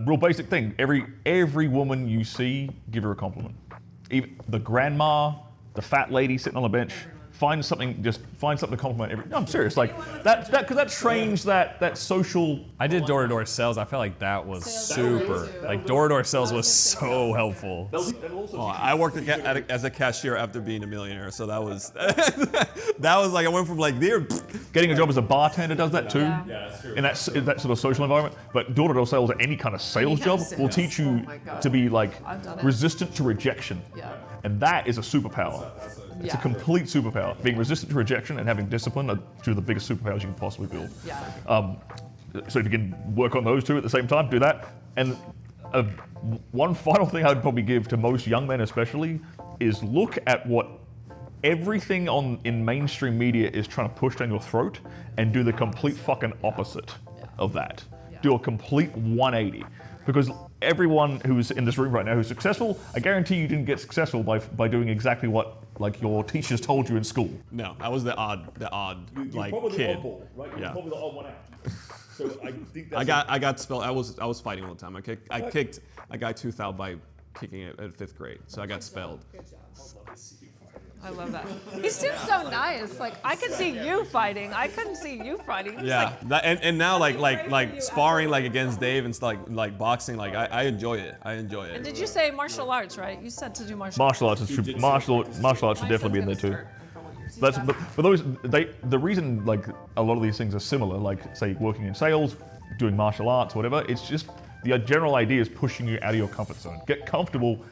Real basic thing. Every woman you see, give her a compliment. Even the grandma, the fat lady sitting on the bench. Find something to compliment No, I'm serious. Like that because that trains that social. I did door-to-door sales. I felt like that was super. Like door-to-door sales was so helpful. I worked as a cashier after being a millionaire, so that was that was like I went from like there. Getting a job as a bartender does that too. Yeah. That's true. In that sort of social environment. But door-to-door sales or any kind of sales job will teach you to be like resistant to rejection. Yeah. And that is a superpower. It's a complete superpower. Being resistant to rejection and having discipline are two of the biggest superpowers you can possibly build. Yeah. So if you can work on those two at the same time, do that. And one final thing I would probably give to most young men especially is look at what everything in mainstream media is trying to push down your throat and do the complete fucking opposite of that. Do a complete 180. Because everyone who's in this room right now who's successful, I guarantee you didn't get successful by doing exactly what like your teachers told you in school. No, I was the odd like kid. Right? Yeah. Probably the odd one out. So I think I got spelled. I was fighting all the time. I kicked a guy tooth out by kicking it at 5th grade. So I got spelled. I love that. He seems so nice. Like I could see you fighting. I couldn't see you fighting. Yeah, and now like sparring like against Dave and stuff like boxing, like I enjoy it. And did you say martial arts, right? You said to do martial arts. Martial arts should definitely be in there too. But the reason like a lot of these things are similar, like say working in sales, doing martial arts, whatever. It's just the general idea is pushing you out of your comfort zone. Get comfortable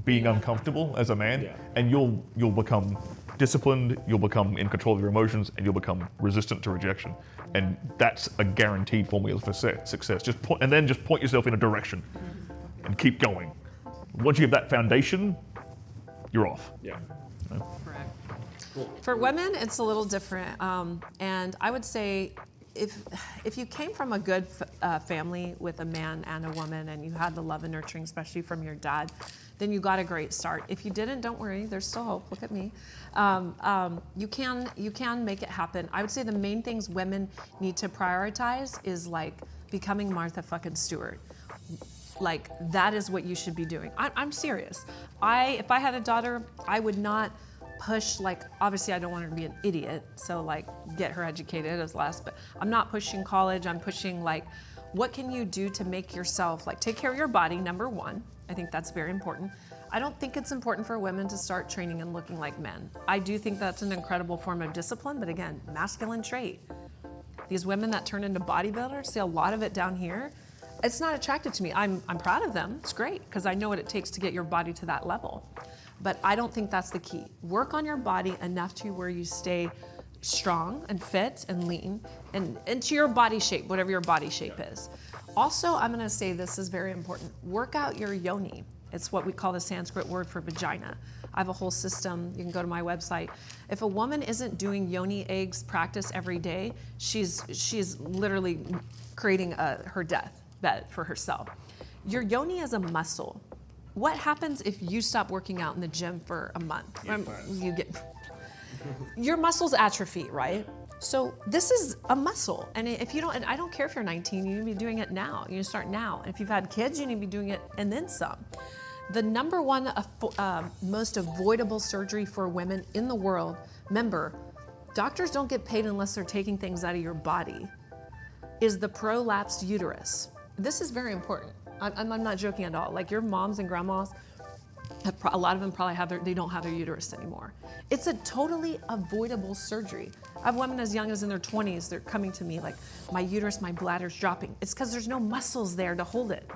being uncomfortable as a man, and you'll become disciplined, you'll become in control of your emotions, and you'll become resistant to rejection. And that's a guaranteed formula for success. Just point yourself in a direction and keep going. Once you have that foundation, you're off. Yeah. Correct. For women, it's a little different. And I would say if you came from a good family with a man and a woman and you had the love and nurturing, especially from your dad, then you got a great start. If you didn't, don't worry, there's still hope. Look at me. You can make it happen. I would say the main things women need to prioritize is like becoming Martha fucking Stewart. Like that is what you should be doing. I'm serious. If I had a daughter, I would not push, like, obviously I don't want her to be an idiot, so like get her educated as last, but I'm not pushing college. I'm pushing like, what can you do to make yourself, like, take care of your body, number one. I think that's very important. I don't think it's important for women to start training and looking like men. I do think that's an incredible form of discipline, but again, masculine trait. These women that turn into bodybuilders, see a lot of it down here. It's not attractive to me. I'm proud of them. It's great because I know what it takes to get your body to that level. But I don't think that's the key. Work on your body enough to where you stay strong and fit and lean and into your body shape, whatever your body shape is. Also, I'm gonna say this is very important. Work out your yoni. It's what we call the Sanskrit word for vagina. I have a whole system. You can go to my website. If a woman isn't doing yoni eggs practice every day, she's literally creating her death bed for herself. Your yoni is a muscle. What happens if you stop working out in the gym for a month? Your muscles atrophy, right? So this is a muscle, and if you don't, and I don't care if you're 19, you need to be doing it now. You need to start now. And if you've had kids, you need to be doing it and then some. The number one most avoidable surgery for women in the world, remember, doctors don't get paid unless they're taking things out of your body, is the prolapsed uterus. This is very important. I'm not joking at all. Like your moms and grandmas, a lot of them probably they don't have their uterus anymore. It's a totally avoidable surgery. I have women as young as in their 20s, they're coming to me like, my uterus, my bladder's dropping. It's because there's no muscles there to hold it.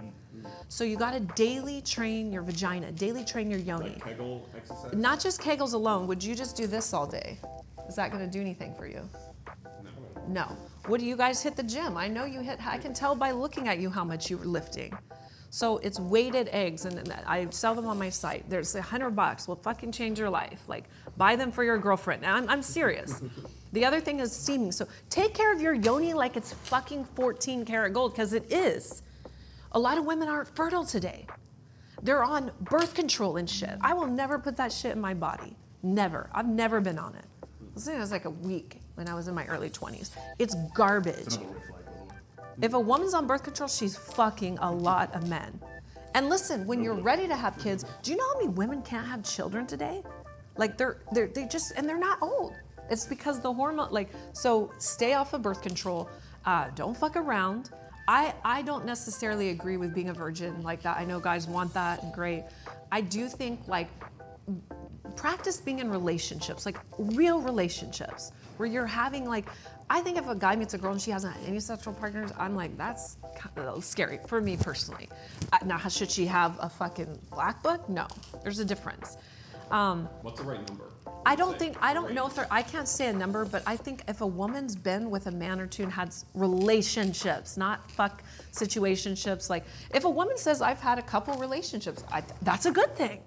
So you gotta daily train your vagina, daily train your yoni. Like Kegel exercise? Not just Kegels alone. Would you just do this all day? Is that gonna do anything for you? No. What do you guys hit the gym? I know you hit, I can tell by looking at you how much you're lifting. So it's weighted eggs, and I sell them on my site. There's $100, will fucking change your life. Like, buy them for your girlfriend. And I'm serious. The other thing is steaming. So take care of your yoni like it's fucking 14 karat gold, because it is. A lot of women aren't fertile today. They're on birth control and shit. I will never put that shit in my body. Never. I've never been on it. I think it was like a week when I was in my early 20s. It's garbage. If a woman's on birth control, she's fucking a lot of men. And listen, when you're ready to have kids, do you know how many women can't have children today? Like they just, and they're not old. It's because the hormone, like, so stay off of birth control. Don't fuck around. I don't necessarily agree with being a virgin like that. I know guys want that, and great. I do think like, practice being in relationships, like real relationships, where you're having like, I think if a guy meets a girl and she hasn't had any sexual partners, I'm like, that's kind of scary for me personally. Now, should she have a fucking black book? No, there's a difference. What's the right number? I don't know if I can't say a number, but I think if a woman's been with a man or two and had relationships, not fuck situationships, like if a woman says, I've had a couple relationships, that's a good thing.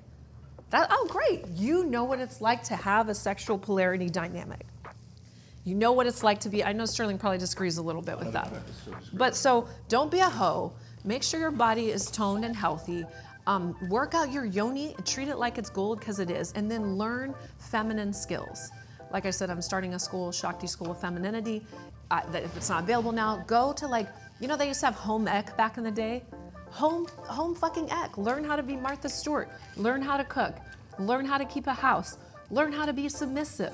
Oh, great. You know what it's like to have a sexual polarity dynamic. You know what it's like to be, I know Stirling probably disagrees a little bit with that. But so don't be a hoe. Make sure your body is toned and healthy. Work out your yoni and treat it like it's gold, because it is. And then learn feminine skills. Like I said, I'm starting a school, Shakti School of Femininity. That if it's not available now, go to like, you know, they used to have home ec back in the day. Home fucking ec. Learn how to be Martha Stewart. Learn how to cook. Learn how to keep a house. Learn how to be submissive.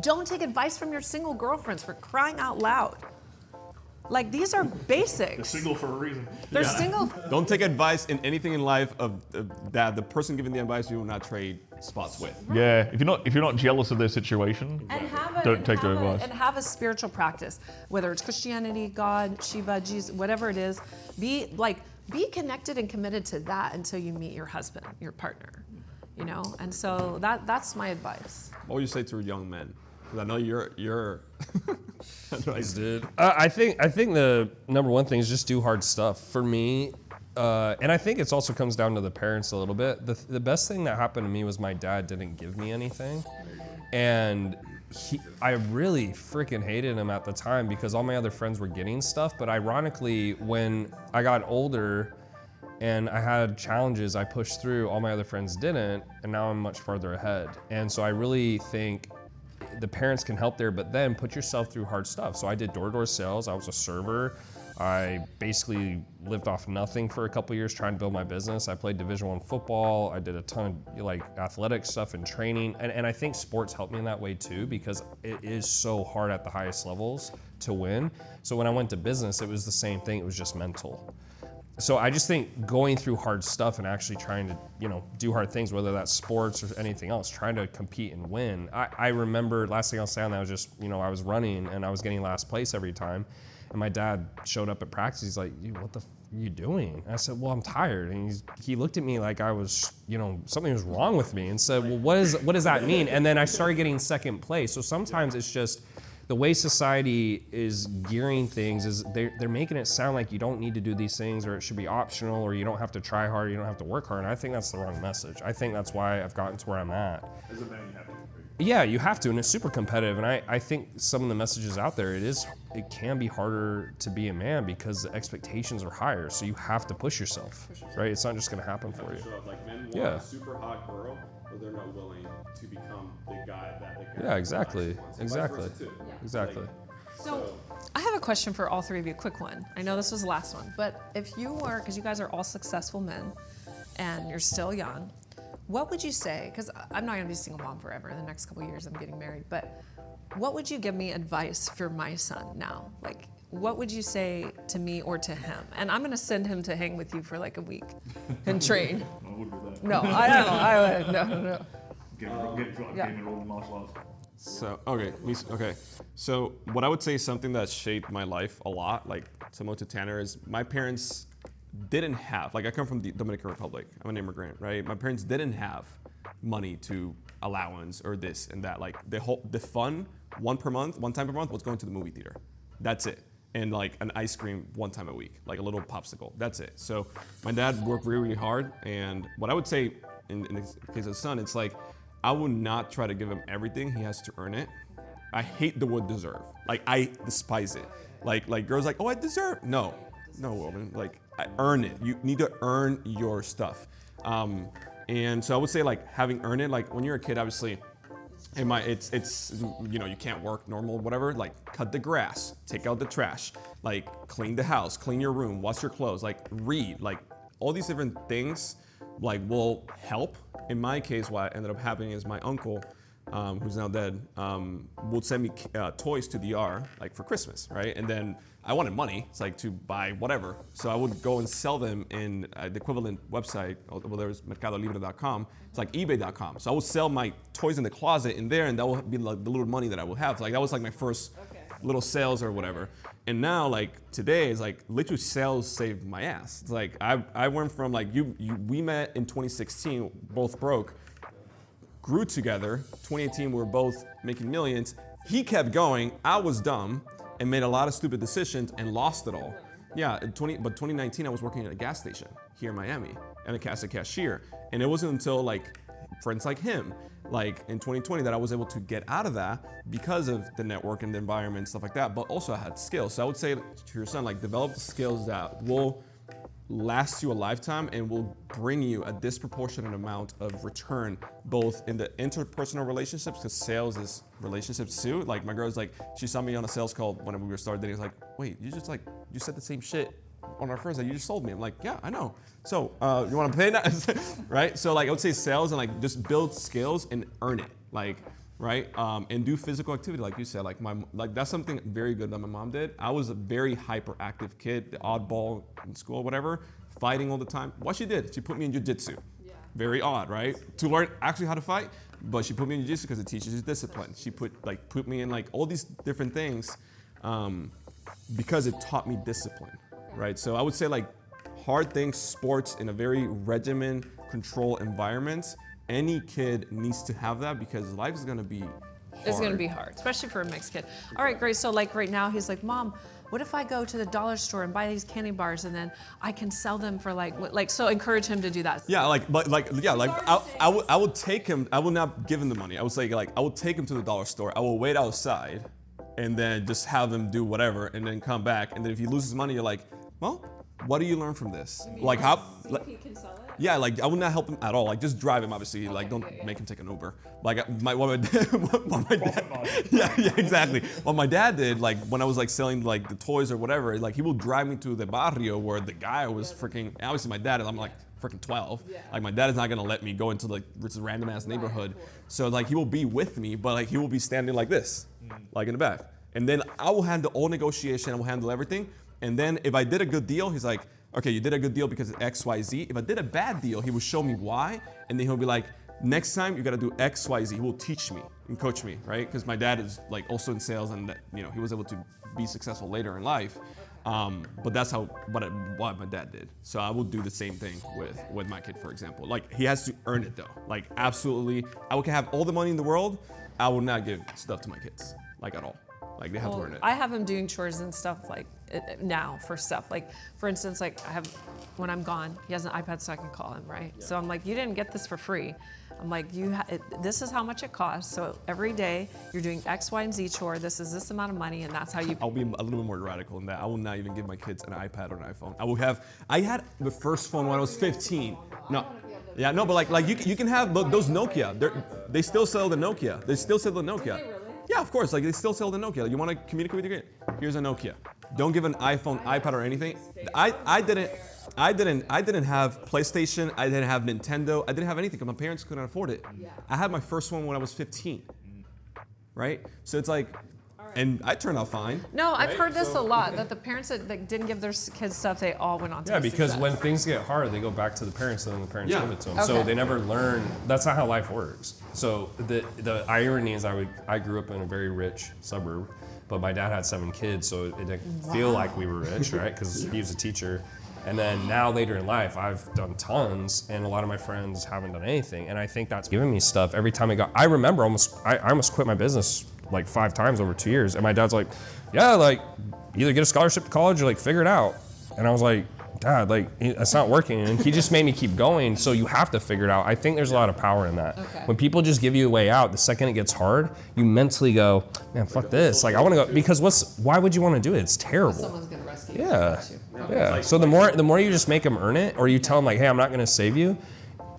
Don't take advice from your single girlfriends, for crying out loud. Like, these are basics. They're single for a reason. They're single. Don't take advice in anything in life of that the person giving the advice you will not trade spots with. Yeah, if you're not jealous of their situation, don't take their advice. And have a spiritual practice, whether it's Christianity, God, Shiva, Jesus, whatever it is. Be connected and committed to that until you meet your husband, your partner. You know, and so that's my advice. What would you say to young men? Because I know you're. Nice, dude. I think the number one thing is just do hard stuff. For me, and I think it also comes down to the parents a little bit. The best thing that happened to me was my dad didn't give me anything, and I really freaking hated him at the time because all my other friends were getting stuff. But ironically, when I got older and I had challenges, I pushed through. All my other friends didn't, and now I'm much farther ahead. And so I really think the parents can help there, but then put yourself through hard stuff. So I did door-to-door sales. I was a server. I basically lived off nothing for a couple years trying to build my business. I played Division I football. I did a ton of like athletic stuff and training. And I think sports helped me in that way too, because it is so hard at the highest levels to win. So when I went to business, it was the same thing. It was just mental. So I just think going through hard stuff and actually trying to, do hard things, whether that's sports or anything else, trying to compete and win. I remember, last thing I'll say on that was just, I was running and I was getting last place every time. And my dad showed up at practice. He's like, what the are you doing? And I said, well, I'm tired. And he looked at me like I was, something was wrong with me, and said, well, what does that mean? And then I started getting second place. So sometimes it's just, the way society is gearing things is they're making it sound like you don't need to do these things, or it should be optional, or you don't have to try hard, you don't have to work hard. And I think that's the wrong message. I think that's why I've gotten to where I'm at. As a man, you have to compete. Yeah, you have to, and it's super competitive. And I think some of the messages out there, it can be harder to be a man because the expectations are higher. So you have to push yourself, right? It's not just gonna happen for you. Like men want Yeah. a super hot girl, but they're not willing to become the guy that they Yeah, exactly. Exactly. Exactly. So I have a question for all three of you, quick one. I know this was the last one, but if you were, because you guys are all successful men and you're still young, what would you say, because I'm not going to be a single mom forever, in the next couple of years I'm getting married, but what would you give me advice for my son now? Like, what would you say to me or to him? And I'm gonna send him to hang with you for like a week and train. I would do that. No, I would. No. Get enrolled in martial arts. So okay. So what I would say is something that shaped my life a lot, like similar to Tanner, is my parents didn't have, like I come from the Dominican Republic. I'm an immigrant, right? My parents didn't have money to allowance or this and that. Like the fun one time per month was going to the movie theater. That's it. And like an ice cream one time a week, like a little popsicle. That's it. So my dad worked really, really hard. And what I would say in the case of the son, it's like, I would not try to give him everything. He has to earn it. I hate the word deserve. Like I despise it. Like girls like, oh, I deserve. No, woman. Like I earn it. You need to earn your stuff. And so I would say like having earned it. Like when you're a kid, obviously, it's you know, you can't work normal, whatever. Like cut the grass, take out the trash, like clean the house, clean your room, wash your clothes, like read, like all these different things like will help. In my case, what ended up happening is my uncle, who's now dead, would send me toys to DR like for Christmas, right? And then I wanted money, it's like to buy whatever. So I would go and sell them in the equivalent website, well, there was mercadolibre.com, it's like ebay.com. So I would sell my toys in the closet in there, and that would be like the little money that I would have. Like that was like my first little sales or whatever. And now like today is like literally sales saved my ass. It's like I went from like we met in 2016, both broke, grew together. 2018 we were both making millions. He kept going, I was dumb and made a lot of stupid decisions and lost it all. Yeah, but 2019 I was working at a gas station here in Miami and as a cashier. And it wasn't until like friends like him, like in 2020, that I was able to get out of that because of the network and the environment, stuff like that, but also I had skills. So I would say to your son, like develop the skills that will last you a lifetime and will bring you a disproportionate amount of return, both in the interpersonal relationships, because sales is relationships too. Like my girl's like, she saw me on a sales call when we were starting dating. Like, wait, you said the same shit on our first day, you just sold me. I'm like, yeah, I know. So you want to pay that? Right? So like I would say sales and like just build skills and earn it. Like, right? And do physical activity, like you said. Like that's something very good that my mom did. I was a very hyperactive kid, the oddball in school, whatever, fighting all the time. What she did, she put me in jiu-jitsu. Yeah. Very odd, right? To learn actually how to fight, but she put me in jiu-jitsu because it teaches you discipline. She put me in like all these different things because it taught me discipline. Right, so I would say like hard things, sports in a very regimen, control environment. Any kid needs to have that because life is gonna be hard. It's gonna be hard, especially for a mixed kid. All right, great. So like right now, he's like, Mom, what if I go to the dollar store and buy these candy bars and then I can sell them for like so encourage him to do that. Yeah, I would take him. I will not give him the money. I would say like I will take him to the dollar store. I will wait outside, and then just have him do whatever, and then come back. And then if he loses money, you're like, well, what do you learn from this? Like how? If he can sell it? Yeah, like I would not help him at all. Like just drive him, obviously. Like don't make him take an Uber. Like what my dad, yeah, exactly. What my dad did, like when I was like selling like the toys or whatever, like he will drive me to the barrio where the guy was freaking. Obviously, my dad, I'm like freaking 12. Yeah. Like my dad is not gonna let me go into like this random ass neighborhood. So like he will be with me, but like he will be standing like this, like in the back. And then I will handle all negotiation. I will handle everything. And then if I did a good deal, he's like, okay, you did a good deal because of X, Y, Z. If I did a bad deal, he will show me why. And then he'll be like, next time you gotta do X, Y, Z. He will teach me and coach me, right? Because my dad is like also in sales and that, you know, he was able to be successful later in life. But that's what my dad did. So I will do the same thing with my kid, for example. Like he has to earn it though. Like absolutely, I can have all the money in the world. I will not give stuff to my kids, like at all. Like they have to earn it. I have him doing chores and stuff like now for stuff. Like for instance, like when I'm gone, he has an iPad so I can call him, right? Yeah. So I'm like, you didn't get this for free. I'm like, this is how much it costs. So every day you're doing X, Y, and Z chore. This is this amount of money, and that's how you. I'll be a little bit more radical than that. I will not even give my kids an iPad or an iPhone. I had the first phone when I was 15. No. Yeah, no, but like you can have those Nokia. They still sell the Nokia. They still sell the Nokia. Yeah, of course. Like they still sell the Nokia. Like, you want to communicate with your kid? Here's a Nokia. Don't give an iPhone, iPad, or anything. I didn't have PlayStation. I didn't have Nintendo. I didn't have anything because my parents couldn't afford it. Yeah. I had my first one when I was 15. Right? So it's like, and I turned out fine. No, I've heard this a lot, that the parents that didn't give their kids stuff, they all went on to Yeah, be because success. when things get hard, they go back to the parents, and then the parents Yeah. give it to them. Okay. So they never learn. That's not how life works. So the irony is, I grew up in a very rich suburb, but my dad had 7 kids, so it didn't feel like we were rich, right? Because he was a teacher. And then now later in life, I've done tons, and a lot of my friends haven't done anything. And I think that's given me stuff every time I remember I almost quit my business like 5 times over 2 years. And my dad's like, yeah, like either get a scholarship to college or like figure it out. And I was like, Dad, like it's not working. And he just made me keep going. So you have to figure it out. I think there's a lot of power in that. Okay. When people just give you a way out, the second it gets hard, you mentally go, man, fuck this. Like I want to go, because why would you want to do it? It's terrible. Someone's gonna rescue you. Yeah, Got you. yeah. So the more you just make him earn it, or you tell him like, hey, I'm not gonna save you,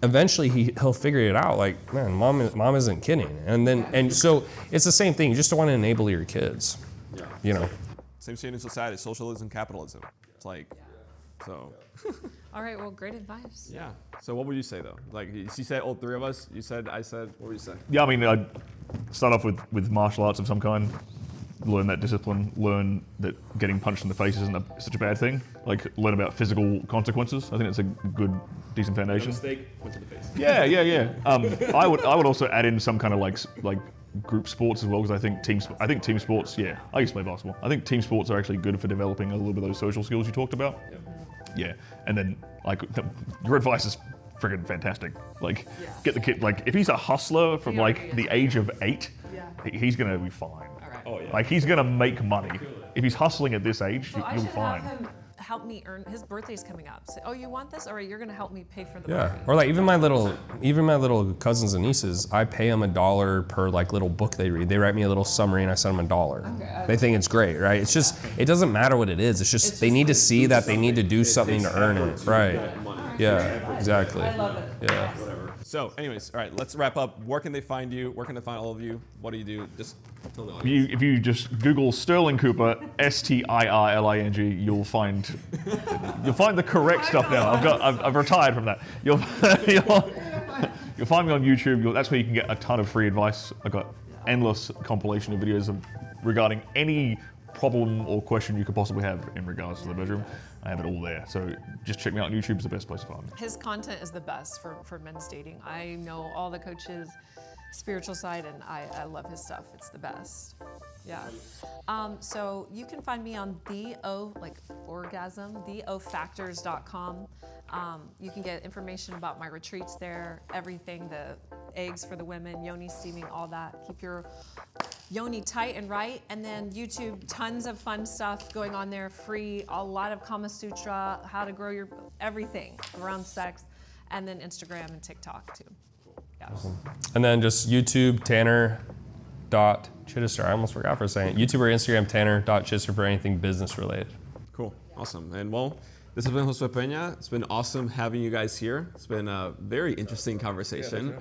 eventually he'll figure it out. Like, man, mom isn't kidding. And so it's the same thing. You just don't want to enable your kids. Yeah. You know. Same thing in society, socialism, capitalism. It's like, so. All right, well, great advice. Yeah. So what would you say though? Like she said, all 3 of us. You said, I said. What would you say? Yeah, I mean, I'd start off with martial arts of some kind, learn that discipline, learn that getting punched in the face isn't such a bad thing. Like, learn about physical consequences. I think that's a good, decent foundation. Mistake went to the face. Yeah. I would also add in some kind of like group sports as well, because I think team sports. Yeah, I used to play basketball. I think team sports are actually good for developing a little bit of those social skills you talked about. Yeah, and then like your advice is freaking fantastic. Like, get the kid. Like, if he's a hustler from like the age of 8, he's gonna be fine. Oh yeah. Like, he's gonna make money. If he's hustling at this age, Well, I you'll should be fine. have him help me earn. His birthday's coming up. Say, oh, you want this? All right, you're gonna help me pay for the Yeah. party. Or like even my little cousins and nieces, I pay them $1 per like little book they read. They write me a little summary and I send them $1. Okay. They think it's great, right? It's just it doesn't matter what it is. It's just they need to see that they need to do something to earn it, right? Yeah, exactly. I love it. Yeah. So, anyways, all right, let's wrap up. Where can they find you? Where can they find all of you? What do you do? Just tell the audience. If you just Google Stirling Cooper, Stirling, you'll find the correct stuff now. I've retired from that. You'll find me on YouTube. That's where you can get a ton of free advice. I've got endless compilation of videos regarding any problem or question you could possibly have in regards to the bedroom. I have it all there. So just check me out on YouTube. It's the best place to find me. His content is the best for men's dating. I know all the coaches' spiritual side, and I love his stuff. It's the best. Yeah. So you can find me on theofactors.com. You can get information about my retreats there, everything, the eggs for the women, yoni steaming, all that. Keep your yoni tight and right. And then YouTube, tons of fun stuff going on there, free, a lot of Kama Sutra, how to grow your, everything around sex, and then Instagram and TikTok too. Yeah. And then just YouTube Tanner.Chidester. I almost forgot for a second. YouTube or Instagram Tanner.Chidester for anything business related. Cool, awesome. And well, this has been Josue Pena. It's been awesome having you guys here. It's been a very interesting conversation.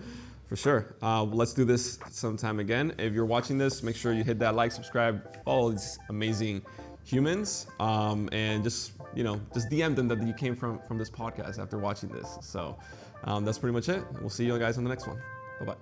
For sure. Let's do this sometime again. If you're watching this, make sure you hit that like, subscribe, follow these amazing humans, and just DM them that you came from this podcast after watching this. So that's pretty much it. We'll see you guys on the next one. Bye-bye.